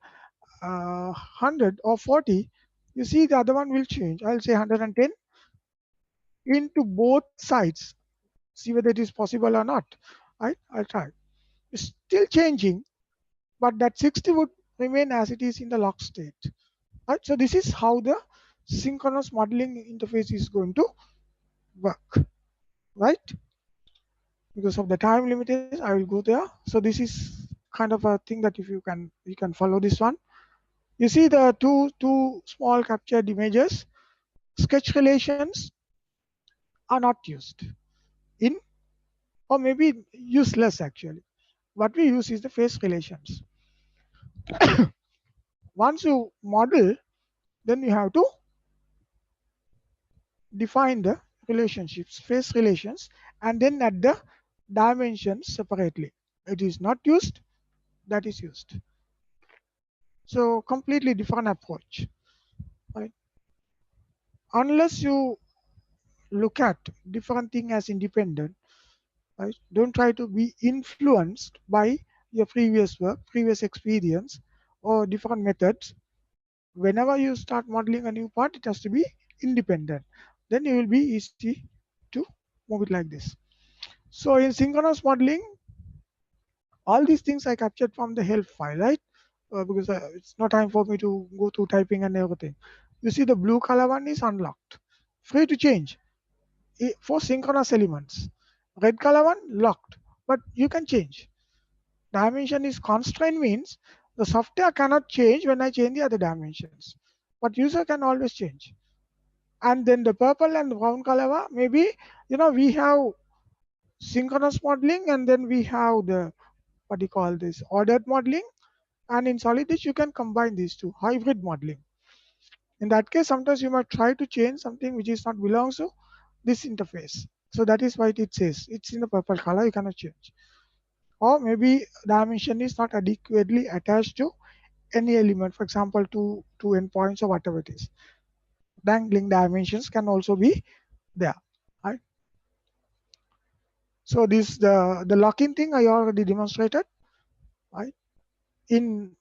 Speaker 2: 100 or 40, you see the other one will change. I'll say 110 into both sides. See whether it is possible or not. Right? I'll try. It's still changing, but that 60 would remain as it is in the lock state. Right? So this is how the synchronous modeling interface is going to work. Right? Because of the time limitations, I will go there. So this is kind of a thing that if you can follow this one. You see the two small captured images. Sketch relations are not used in, or maybe useless actually. What we use is the face relations. Once you model, then you have to define the relationships, face relations, and then add the dimensions separately. It is not used, that is used. So completely different approach. Right? Unless you look at different thing as independent, right? Don't try to be influenced by your previous work, previous experience, or different methods. Whenever you start modeling a new part, it has to be independent. Then it will be easy to move it like this. So in synchronous modeling, all these things I captured from the help file, right? Because it's no time for me to go through typing and everything. You see the blue color one is unlocked, free to change for synchronous elements. Red color one locked, but you can change. Dimension is constraint means the software cannot change when I change the other dimensions, but user can always change. And then the purple and the brown color, maybe we have synchronous modeling, and then we have the what do you call this ordered modeling, and in Solidity you can combine these two, hybrid modeling. In that case, sometimes you might try to change something which is not belongs to this interface. So that is why it says it's in the purple color, you cannot change. Or maybe dimension is not adequately attached to any element, for example, two endpoints or whatever it is. Dangling dimensions can also be there. Right? So this the locking thing I already demonstrated. Right? In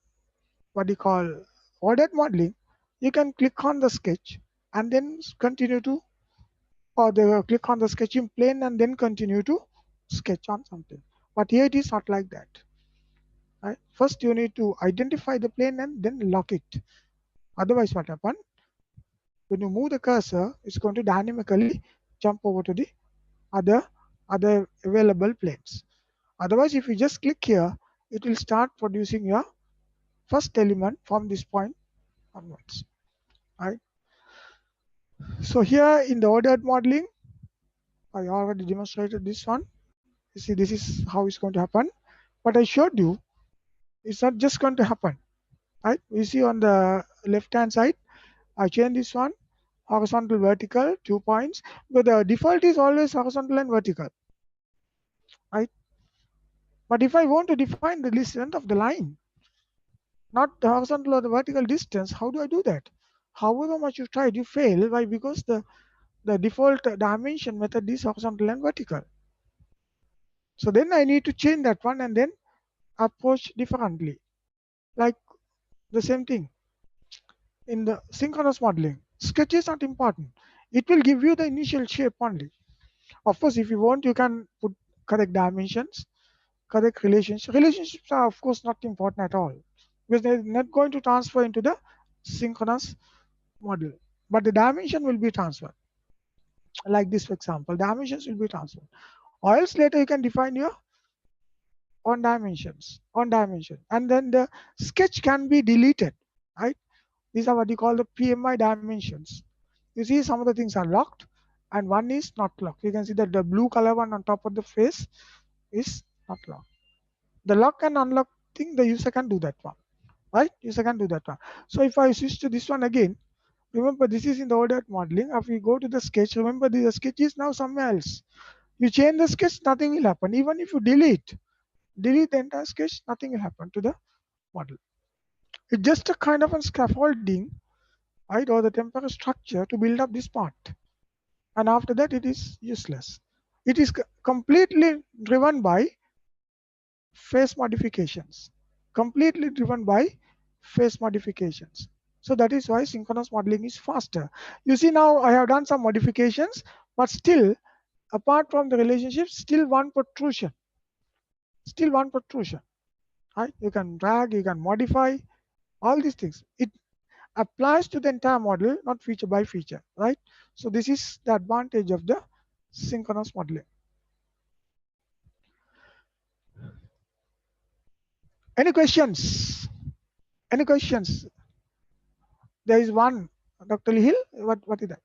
Speaker 2: what do you call ordered modeling, you can click on the sketch and then continue to, or the click on the sketching plane and then continue to sketch on something. But here it is not like that. Right? First you need to identify the plane and then lock it. Otherwise what happens? When you move the cursor, it's going to dynamically jump over to the other available planes. Otherwise, if you just click here, it will start producing your first element from this point onwards. Right? So here in the ordered modeling, I already demonstrated this one. You see, this is how it's going to happen. But I showed you, it's not just going to happen, right? You see on the left-hand side, I change this one, horizontal, vertical, 2 points, but the default is always horizontal and vertical, right? But if I want to define the length of the line, not the horizontal or the vertical distance, how do I do that? However much you tried, you fail. Why? Because the default dimension method is horizontal and vertical. So then I need to change that one and then approach differently. Like the same thing in the synchronous modeling. Sketch is not important. It will give you the initial shape only. Of course, if you want, you can put correct dimensions, correct relationships. Relationships are, of course, not important at all because they're not going to transfer into the synchronous model. But the dimension will be transferred. Like this, for example, dimensions will be transferred. Or else later you can define your own dimensions, and then the sketch can be deleted, right? These are what you call the PMI dimensions. You see some of the things are locked and one is not locked. You can see that the blue color one on top of the face is not locked. The lock and unlock thing, the user can do that one, right? User can do that one. So if I switch to this one again, remember this is in the ordered modeling. If we go to the sketch, remember the sketch is now somewhere else. You change the sketch, nothing will happen. Even if you delete the entire sketch, nothing will happen to the model. It's just a kind of a scaffolding, right, or the temporary structure to build up this part. And after that, it is useless. It is completely driven by phase modifications. Completely driven by phase modifications. So that is why synchronous modeling is faster. You see now I have done some modifications, but still, apart from the relationship, still one protrusion. Still one protrusion. Right? You can drag, you can modify, all these things. It applies to the entire model, not feature by feature, right? So this is the advantage of the synchronous modeling. Any questions? Any questions? There is one, Dr. Hill. What is that?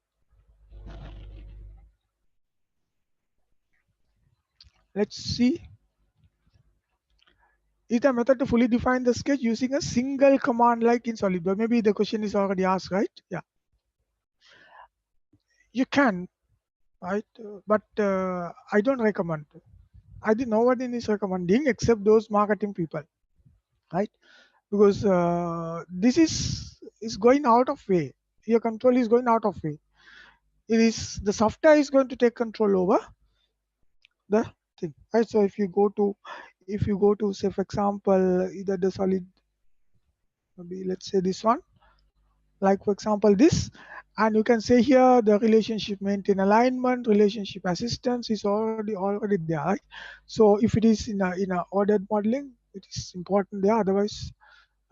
Speaker 2: Let's see. Is the method to fully define the sketch using a single command like in SolidWorks? Maybe the question is already asked, right? Yeah. You can, right? But I don't recommend. I think nobody is recommending except those marketing people, right? Because this is going out of way. Your control is going out of way. It is the software is going to take control over the thing, right? So if you go to say for example either the solid, maybe let's say this one, like for example this, and you can say here the relationship maintain alignment, relationship assistance is already there, right? So if it is in a ordered modeling, it is important there. Otherwise,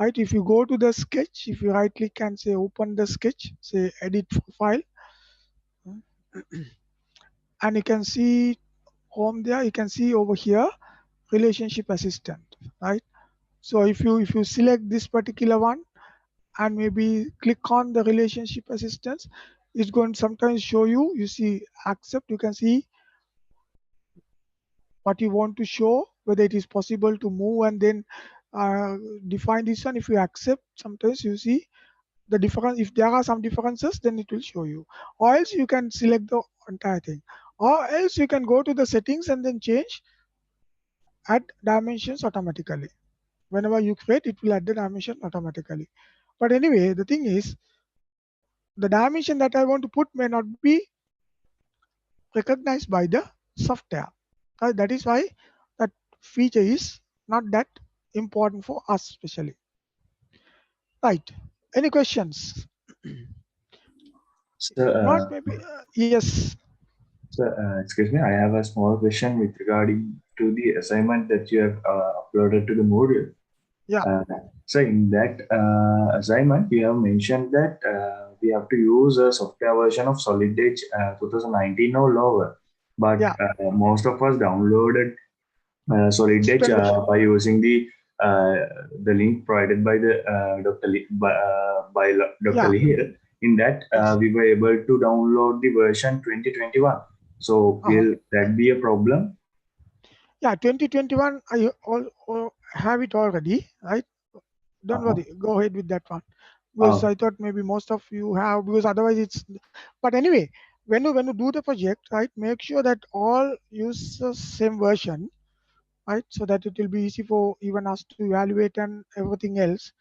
Speaker 2: right, if you go to the sketch, if you right click and say open the sketch, say edit file, and you can see home there, you can see over here relationship assistant, right? So if you select this particular one and maybe click on the relationship assistance, it's going to sometimes show you, you see accept, you can see what you want to show, whether it is possible to move and then define this one. If you accept, sometimes you see the difference. If there are some differences, then it will show you, or else you can select the entire thing, or else you can go to the settings and then change, add dimensions automatically. Whenever you create, it will add the dimension automatically. But anyway, the thing is, the dimension that I want to put may not be recognized by the software. That is why that feature is not that important for us especially. Right. Any questions?
Speaker 3: So,
Speaker 2: Not maybe. Yes.
Speaker 3: excuse me, I have a small question with regarding to the assignment that you have uploaded to the Moodle.
Speaker 2: Yeah.
Speaker 3: So in that assignment, you have mentioned that we have to use a software version of Solid Edge 2019 or lower. But
Speaker 2: Yeah.
Speaker 3: most of us downloaded Solid Edge by using the link provided by the Dr. by Dr. Lihir. In that, we were able to download the version 2021. So will that be a problem?
Speaker 2: Yeah, 2021, I all have it already, right? Don't
Speaker 3: Uh-huh.
Speaker 2: worry, go ahead with that one. Because
Speaker 3: Oh,
Speaker 2: I thought maybe most of you have, because otherwise it's, but anyway, when you do the project, right, make sure that all use the same version, right? So that it will be easy for even us to evaluate and everything else,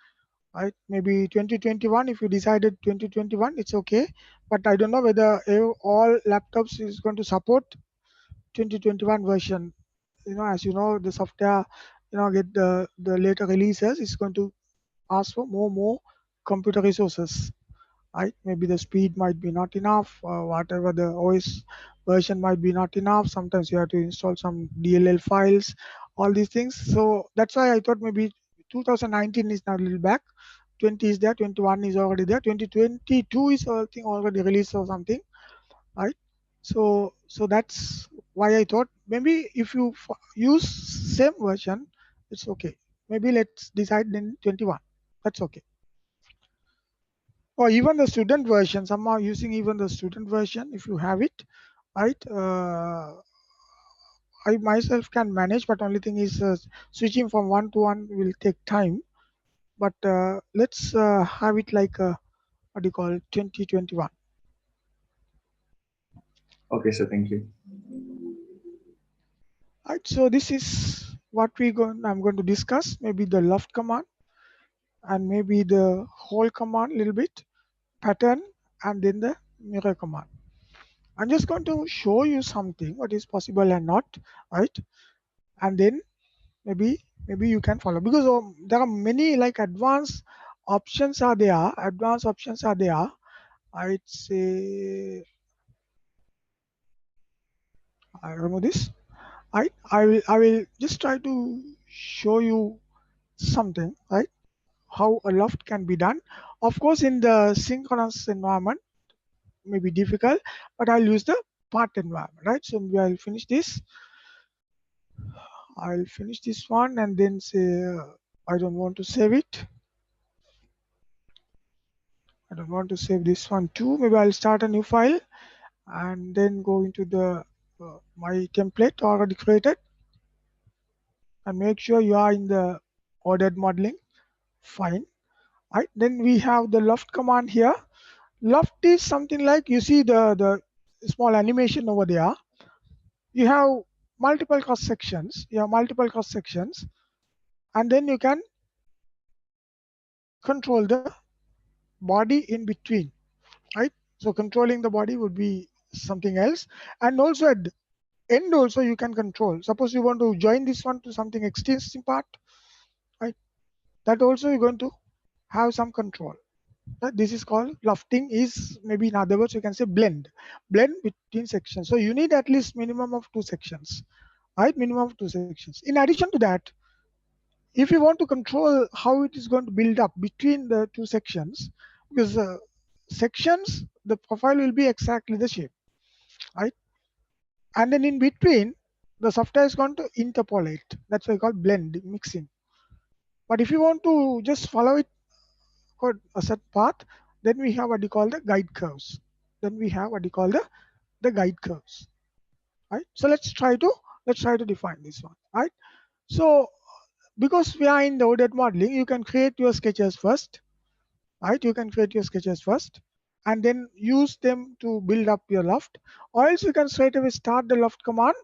Speaker 2: right? Maybe 2021, if you decided 2021, it's okay. But I don't know whether all laptops is going to support 2021 version. As you know, the software, get the later releases is going to ask for more computer resources, right? Maybe the speed might be not enough, whatever the OS version might be not enough. Sometimes you have to install some DLL files, all these things. So that's why I thought maybe 2019 is now a little back. 20 is there, 21 is already there, 2022 is I think already released or something, right? So that's why I thought maybe if you use same version, it's okay. Maybe let's decide in 21. That's okay. Or even the student version. Some are using even the student version. If you have it, right? I myself can manage, but only thing is switching from one to one will take time. But let's have it like what do you call 2021.
Speaker 3: okay, sir. Thank you.
Speaker 2: Right. So this is what I'm going to discuss. Maybe the left command and maybe the whole command a little bit, pattern, and then the mirror command. I'm just going to show you something what is possible and not, right? And then maybe you can follow, because there are many like advanced options are there. I'd say I remove this. I will just try to show you something, right? How a loft can be done. Of course, in the synchronous environment may be difficult, but I'll use the part environment, right? So maybe I'll finish this one and then say I don't want to save it. I don't want to save this one too. Maybe I'll start a new file and then go into the my template already created, and make sure you are in the ordered modeling. Fine. Right. Then we have the loft command here. Loft is something like, you see the small animation over there. You have multiple cross sections. And then you can control the body in between, right? So controlling the body would be something else. And also at the end also you can control. Suppose you want to join this one to something extensive part, right? That also you're going to have some control. Right? This is called lofting, is maybe in other words you can say blend between sections. So you need at least minimum of 2 sections, right? Minimum of 2 sections. In addition to that, if you want to control how it is going to build up between the 2 sections, because sections, the profile will be exactly the shape, right? And then in between, the software is going to interpolate. That's why we call blend, mixing. But if you want to just follow it called a set path, then we have what you call the guide curves. The guide curves, right? So let's try to define this one, right? So because we are in the ODET modeling, you can create your sketches first, right? You can create your sketches first and then use them to build up your loft, or else you can straight away start the loft command,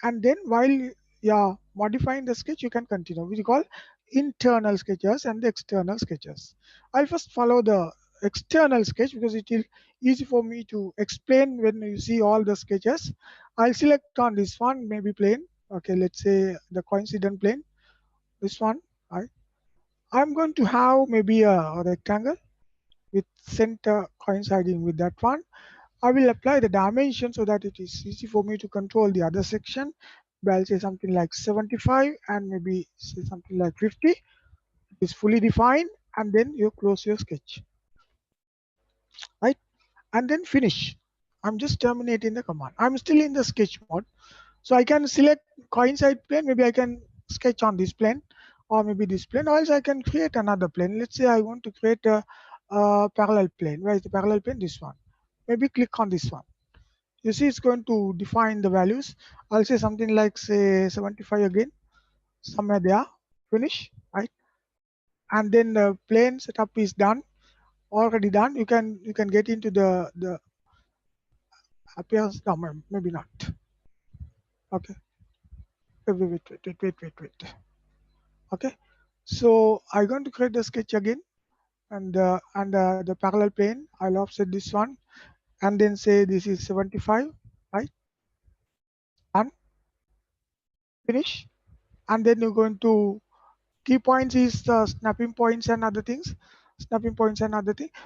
Speaker 2: and then while you're modifying the sketch, you can continue. We call internal sketches and the external sketches. I'll first follow the external sketch because it will easy for me to explain when you see all the sketches. I'll select on this one, maybe plane. Okay, let's say the coincident plane. This one, right? I'm going to have maybe a rectangle with center coinciding with that one. I will apply the dimension so that it is easy for me to control the other section. But I'll say something like 75 and maybe say something like 50. It is fully defined, and then you close your sketch, right? And then finish. I'm just terminating the command. I'm still in the sketch mode. So I can select coincide plane. Maybe I can sketch on this plane, or maybe this plane, or else I can create another plane. Let's say I want to create a parallel plane. Where is the parallel plane? This one. Maybe click on this one. You see, it's going to define the values. I'll say something like, say 75 again, somewhere there, finish, right? And then the plane setup is done, already done. You can get into the appearance. No, maybe not. Okay. Wait. Okay. So I'm going to create the sketch again, and the parallel plane. I'll offset this one, and then say this is 75, right? And finish. And then you're going to key points is the snapping points and other things,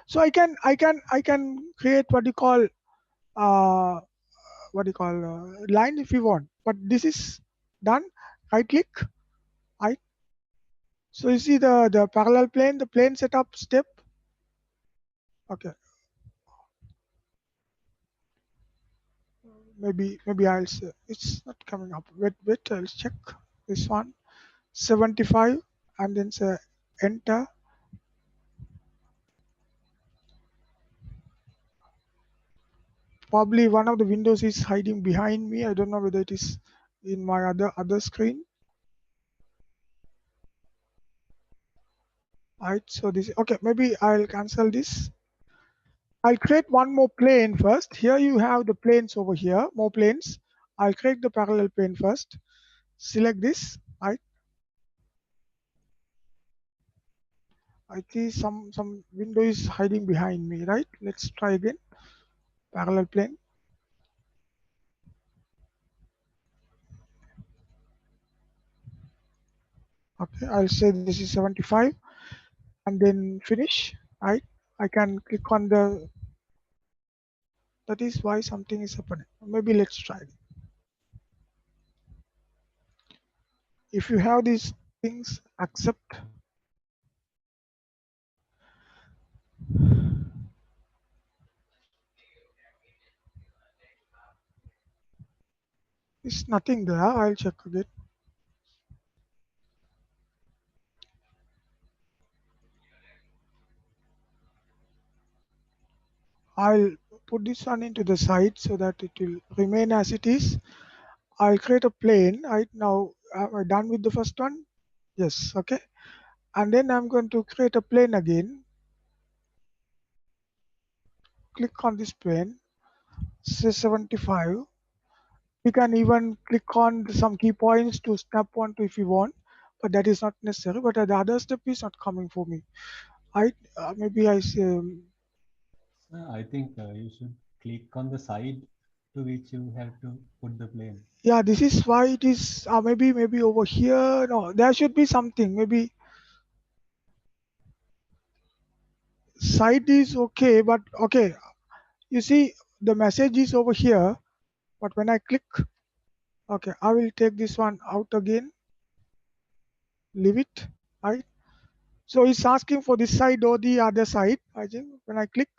Speaker 2: so I can create what you call line if you want, but this is done. Right click, right? So you see the parallel plane, the plane setup step. Okay, maybe I'll say it's not coming up. Wait, I'll check this one. 75, and then say enter. Probably one of the windows is hiding behind me. I don't know whether it is in my other screen. Right, so this, okay, maybe I'll cancel this. I'll create one more plane first. Here you have the planes over here, more planes. I'll create the parallel plane first. Select this, right? I see some window is hiding behind me, right? Let's try again. Parallel plane. Okay, I'll say this is 75, and then finish, right? I can click on the, that is why something is happening. Maybe let's try it. If you have these things, accept. It's nothing there. I'll check again. I'll put this one into the side so that it will remain as it is. I'll create a plane. Right now, am I done with the first one? Yes, okay. And then I'm going to create a plane again. Click on this plane, say 75. You can even click on some key points to snap onto if you want, but that is not necessary. But the other step is not coming for me. Maybe I say,
Speaker 4: I think you should click on the side to which you have to put the plane.
Speaker 2: yeah, this is why it is maybe over here. No, there should be something. Maybe side is okay, but okay. You see, the message is over here, but when I click, okay, I will take this one out again. Leave it, right? So it's asking for this side or the other side. I think when I click,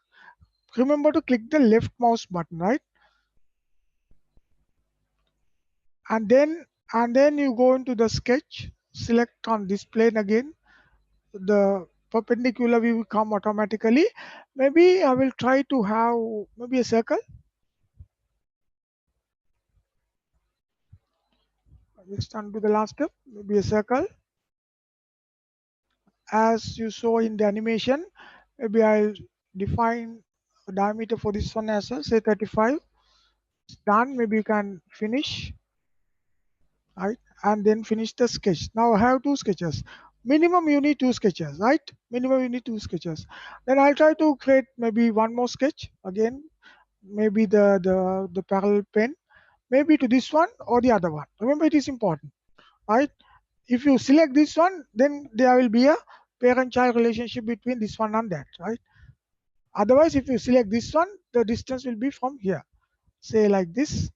Speaker 2: remember to click the left mouse button, right? And then you go into the sketch, select on this plane again. The perpendicular view will come automatically. Maybe I will try to have maybe a circle. Just undo the last step, maybe a circle. As you saw in the animation, maybe I'll define a diameter for this one as well, say 35. It's done. Maybe you can finish, right? And then finish the sketch. Now I have two sketches. Minimum you need two sketches, right? Minimum you need two sketches. Then I'll try to create maybe one more sketch again. Maybe the parallel pen, maybe to this one or the other one. Remember, it is important, right? If you select this one, then there will be a parent-child relationship between this one and that, right? Otherwise, if you select this one, the distance will be from here, say like this,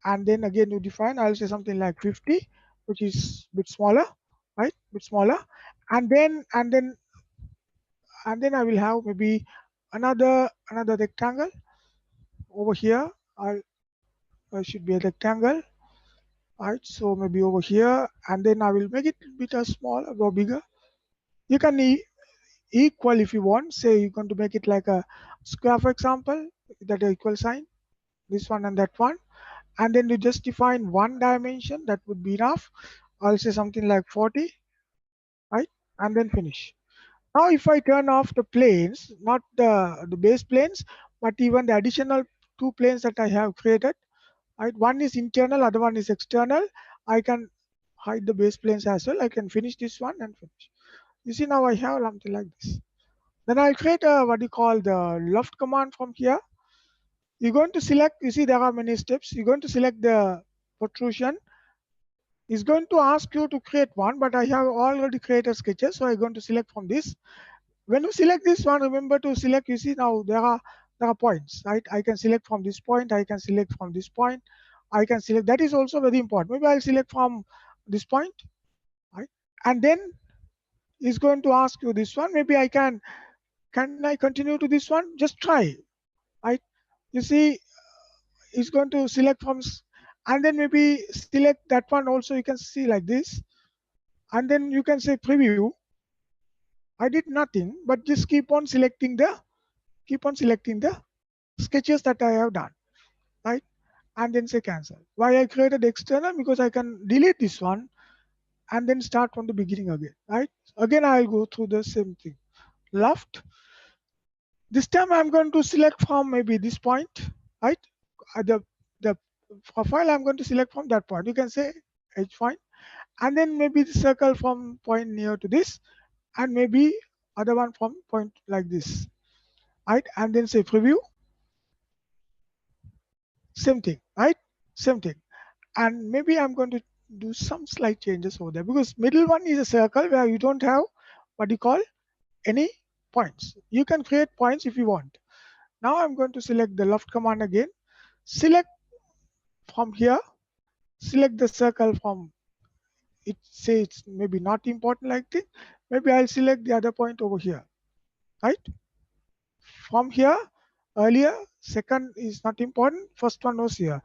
Speaker 2: and then again you define. I'll say something like 50, which is a bit smaller, right? Bit smaller, and then I will have maybe another rectangle over here. I should be a rectangle, right? So maybe over here, and then I will make it a bit small or bigger. You can equal if you want. Say you're going to make it like a square, for example, that equal sign. this one and that one, and then you just define one dimension. That would be enough. I'll say something like 40, right? And then finish. Now if I turn off the planes, not the base planes, but even the additional two planes that I have created, right? One is internal, other one is external. I can hide the base planes as well. I can finish this one and finish. You see, now I have something like this. Then I'll create a what you call the loft command from here. You're going to select, you see there are many steps. You're going to select the protrusion. It's going to ask you to create one, but I have already created sketches, so I'm going to select from this. When you select this one, remember to select, you see now there are points, right? I can select from this point, I can select from this point, I can select, that is also very important. Maybe I'll select from this point, right? And then it's going to ask you this one. Maybe can I continue to this one? Just try, right? You see, it's going to select from, and then maybe select that one also. You can see like this, and then you can say preview. I did nothing, but just keep on selecting the sketches that I have done, right? And then say cancel. Why I created external? Because I can delete this one and then start from the beginning again, right? Again, I'll go through the same thing. Loft. This time I'm going to select from maybe this point, right? The profile I'm going to select from that point. You can say edge point, and then maybe the circle from point near to this, and maybe other one from point like this, right? And then say preview. Same thing, right? Same thing. And maybe I'm going to do some slight changes over there, because middle one is a circle where you don't have what you call any points. You can create points if you want. Now I'm going to select the loft command again. Select from here, select the circle from, it says it's maybe not important like this. Maybe I'll select the other point over here, right? From here, earlier, second is not important. First one was here.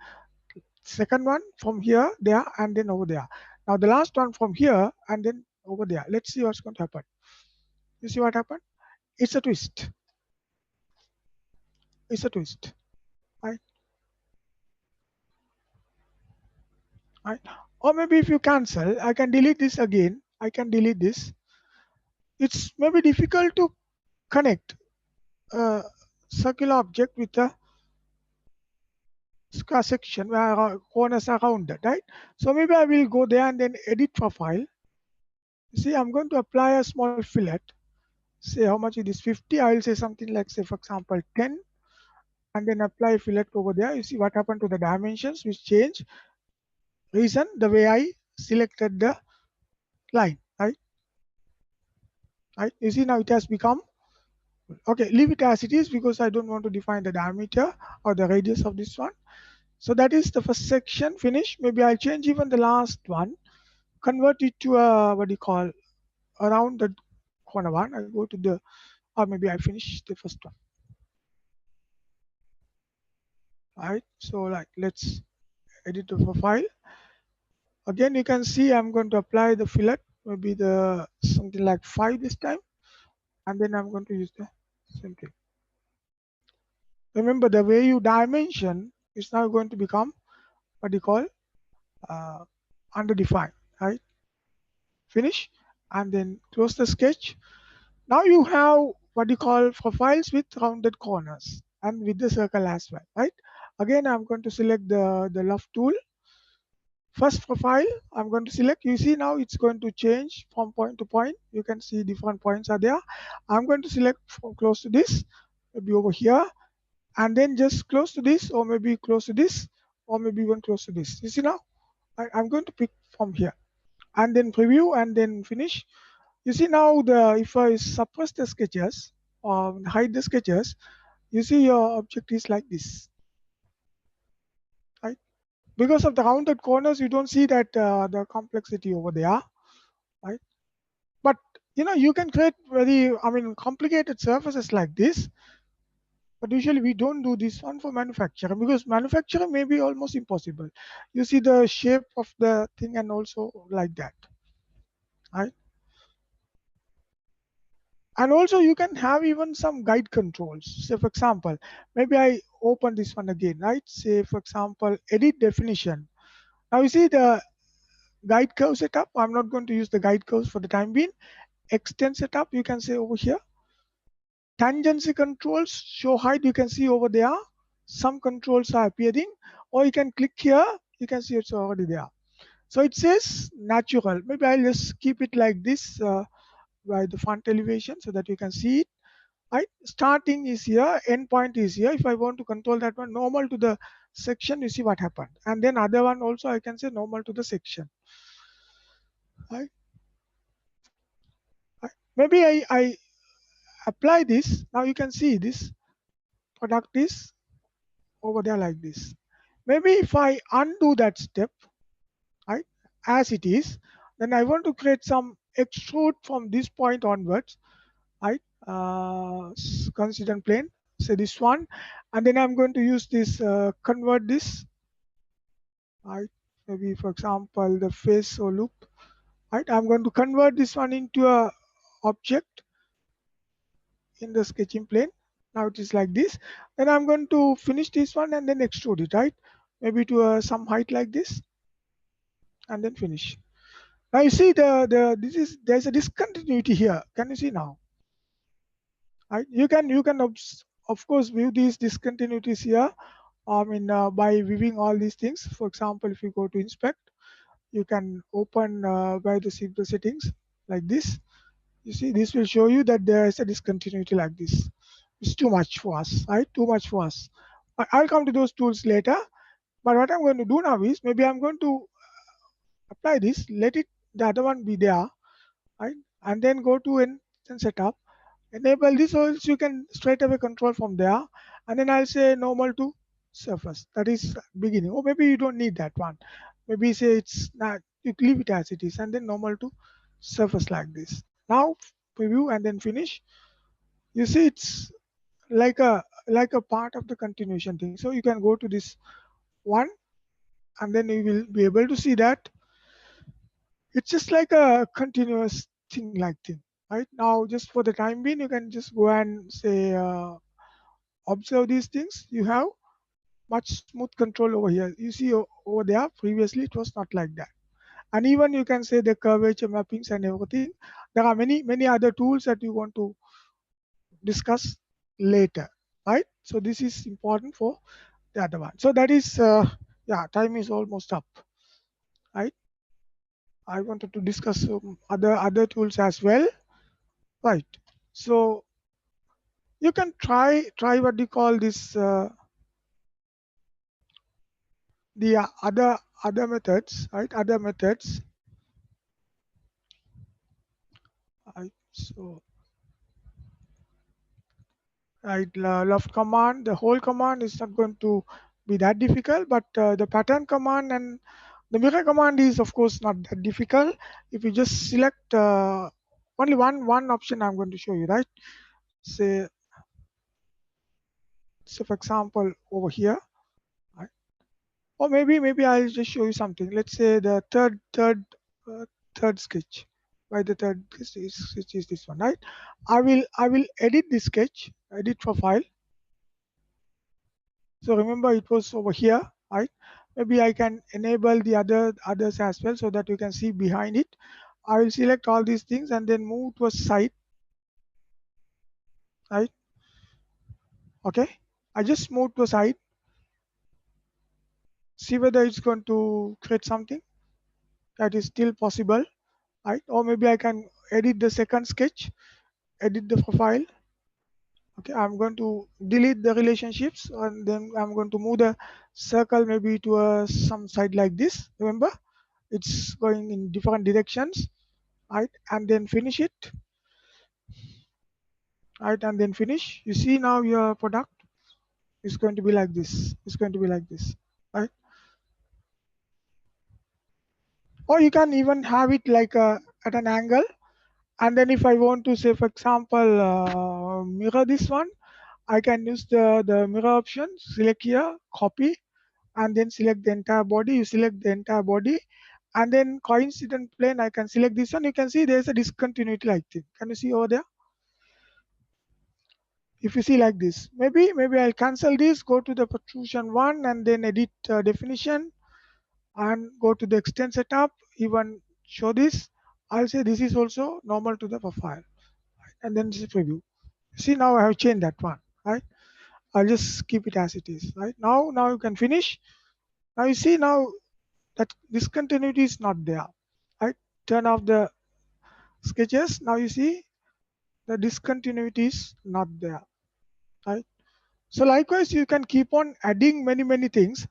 Speaker 2: Second one from here, there, and then over there. Now the last one from here and then over there. Let's see what's going to happen. You see what happened? It's a twist. It's a twist, right? Right? Or maybe if you cancel, I can delete this again. I can delete this. It's maybe difficult to connect a circular object with a square section where corners are rounded, right? So maybe I will go there and then edit profile. You see, I'm going to apply a small fillet. Say how much it is, 50. I will say something like, say, for example, 10, and then apply fillet over there. You see what happened to the dimensions, which change. Reason, the way I selected the line, right? Right? You see now it has become, okay, leave it as it is, because I don't want to define the diameter or the radius of this one. So that is the first section finish. Maybe I'll change even the last one, convert it to a, what do you call, around the corner one. I go to the, or maybe I finish the first one. Right? So like, let's edit the profile. Again, you can see I'm going to apply the fillet, maybe the something like 5 this time, and then I'm going to use the same thing. Remember, the way you dimension is now going to become what you call underdefined, right? Finish, and then close the sketch. Now you have what you call profiles with rounded corners and with the circle as well, right? Again, I'm going to select the loft tool. First profile, I'm going to select. You see now it's going to change from point to point. You can see different points are there. I'm going to select from close to this, maybe over here, and then just close to this, or maybe close to this, or maybe even close to this. You see now, I'm going to pick from here, and then preview, and then finish. You see now, if I suppress the sketches or hide the sketches, you see your object is like this, right? Because of the rounded corners, you don't see that the complexity over there, right? But you can create very, complicated surfaces like this. But usually we don't do this one for manufacturing, because manufacturing may be almost impossible. You see the shape of the thing and also like that, right? And also you can have even some guide controls. Say for example, maybe I open this one again, right? Say for example, edit definition. Now you see the guide curve setup. I'm not going to use the guide curves for the time being. Extend setup, you can say over here. Tangency controls, show height, you can see over there. Some controls are appearing, or you can click here, you can see it's already there. So it says natural. Maybe I'll just keep it like this by the front elevation so that you can see it. Right, starting is here, end point is here. If I want to control that one, normal to the section, you see what happened. And then other one also I can say normal to the section. Right. Right. Maybe I apply this. Now you can see this product is over there like this. Maybe if I undo that step, right, as it is, then I want to create some extrude from this point onwards, right, coincident plane, say this one, and then I'm going to use this, convert this, right, maybe for example, the face or loop, right, I'm going to convert this one into a object in the sketching plane. Now it is like this. Then I'm going to finish this one and then extrude it, right? Maybe to some height like this, and then finish. Now you see there's a discontinuity here. Can you see now? Right? You can of course view these discontinuities here. I mean by viewing all these things. For example, if you go to inspect, you can open by the settings like this. You see, this will show you that there is a discontinuity like this. It's too much for us, right? Too much for us. I'll come to those tools later. But what I'm going to do now is maybe I'm going to apply this, let it the other one be there, right? And then go to and setup, enable this, or else you can straight away control from there. And then I'll say normal to surface. That is beginning. Or maybe you don't need that one. Maybe say it's not, you leave it as it is, and then normal to surface like this. Now preview and then finish. You see it's like a part of the continuation thing. So you can go to this one, and then you will be able to see that it's just like a continuous thing like thing. Right now, just for the time being, you can just go and say observe these things. You have much smooth control over here. You see over there previously it was not like that. And even you can say the curvature mappings and everything. There are many other tools that you want to discuss later, right? So this is important for the other one. So that is yeah, time is almost up, right? I wanted to discuss other tools as well, right? So you can try what you call this the other methods, right? Other methods, right? So right, left command, the whole command is not going to be that difficult, but the pattern command and the mirror command is of course not that difficult. If you just select only one option, I'm going to show you, right? Say, so for example, over here, right? Or maybe I'll just show you something. Let's say the third sketch. By the third sketch is this one, right? I will edit this sketch, edit profile. So remember it was over here, right? Maybe I can enable the others as well so that you can see behind it. I will select all these things and then move to a side, right? Okay, I just move to a side. See whether it's going to create something that is still possible, right? Or maybe I can edit the second sketch, edit the profile. Okay, I'm going to delete the relationships and then I'm going to move the circle maybe to some side like this. Remember, it's going in different directions, right? And then finish it, right? And then finish. You see now your product is going to be like this. It's going to be like this, right? Or you can even have it like at an angle. And then if I want to say, for example, mirror this one, I can use the mirror option, select here, copy, and then select the entire body. You select the entire body, and then coincident plane, I can select this one. You can see there's a discontinuity like this. Can you see over there? if you see like this, maybe I'll cancel this, go to the protrusion one and then edit definition and go to the extend setup, even show this. I'll say this is also normal to the profile, and then this is preview. See, now I have changed that one, right? I'll just keep it as it is, right? Now you can finish. Now you see now that discontinuity is not there, right? Turn off the sketches. Now you see the discontinuity is not there, right? So likewise, you can keep on adding many things.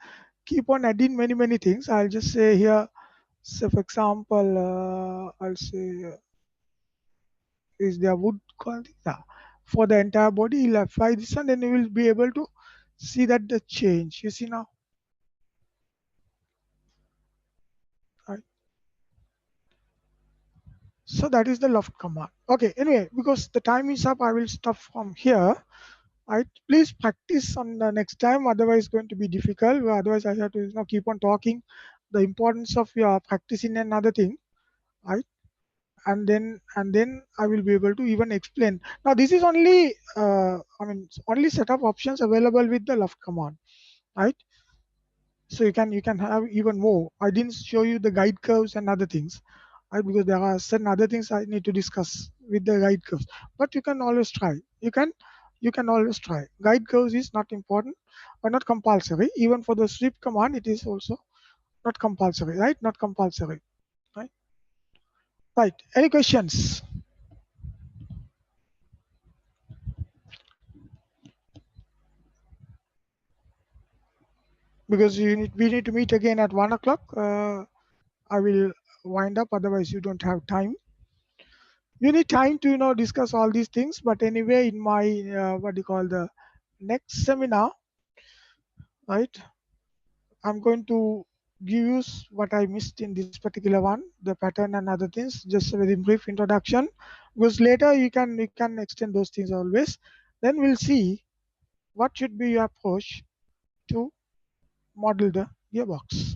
Speaker 2: Keep on adding many things. I'll just say here, so for example, I'll say is there wood quality? Yeah. For the entire body, you'll apply this one, then you will be able to see that the change. You see now, right? So that is the loft command. Okay. Anyway, because the time is up, I will stop from here. Right? Please practice on the next time. Otherwise, it's going to be difficult. Otherwise, I have to keep on talking the importance of your practicing another thing, right? And then I will be able to even explain. Now this is only only set of options available with the loft command, right? So you can have even more. I didn't show you the guide curves and other things, right? Because there are certain other things I need to discuss with the guide curves. But you can always try. You can always try. Guide curves is not important or not compulsory. Even for the sweep command, it is also not compulsory, right? Not compulsory, right? Right. Any questions? Because we need to meet again at 1 o'clock. I will wind up. Otherwise, you don't have time. You need time to discuss all these things. But anyway, in my what do you call the next seminar, right? I'm going to give you what I missed in this particular one, the pattern and other things. Just a very brief introduction. Because later you can extend those things always. Then we'll see what should be your approach to model the gearbox,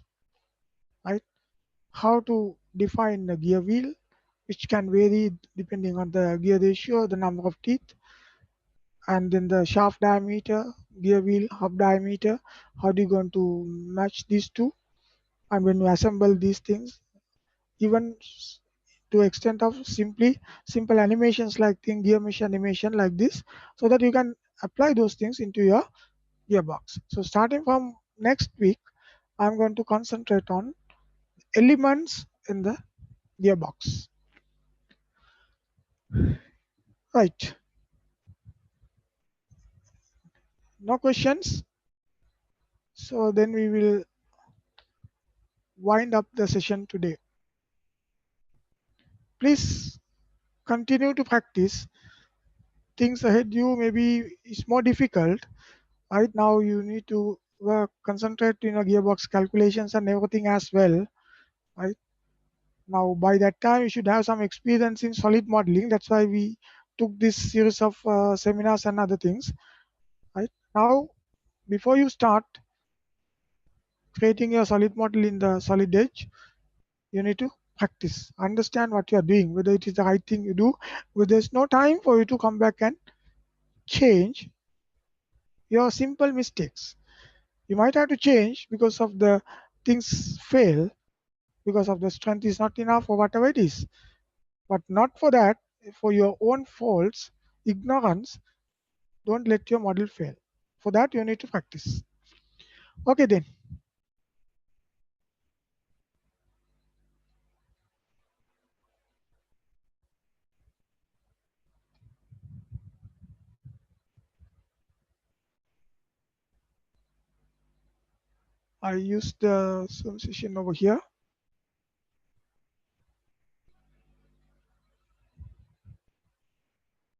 Speaker 2: right? How to define the gear wheel, which can vary depending on the gear ratio, the number of teeth, and then the shaft diameter, gear wheel hub diameter. How do you going to match these two? And when you assemble these things, even to extent of simple animations like gear mesh animation like this, so that you can apply those things into your gearbox. So starting from next week, I'm going to concentrate on elements in the gearbox. Right. No questions? So then we will wind up the session today. Please continue to practice. Things ahead you maybe is more difficult. Right now you need to concentrate in gearbox calculations and everything as well. Right. Now by that time you should have some experience in solid modeling. That's why we took this series of seminars and other things. Right. Now before you start creating your solid model in the solid edge, you need to practice, understand what you are doing, whether it is the right thing you do, whether there's no time for you to come back and change your simple mistakes. You might have to change because of the things fail, because of the strength is not enough or whatever it is, but not for that, for your own faults, ignorance. Don't let your model fail. For that you need to practice. Okay then. I used the Zoom session over here.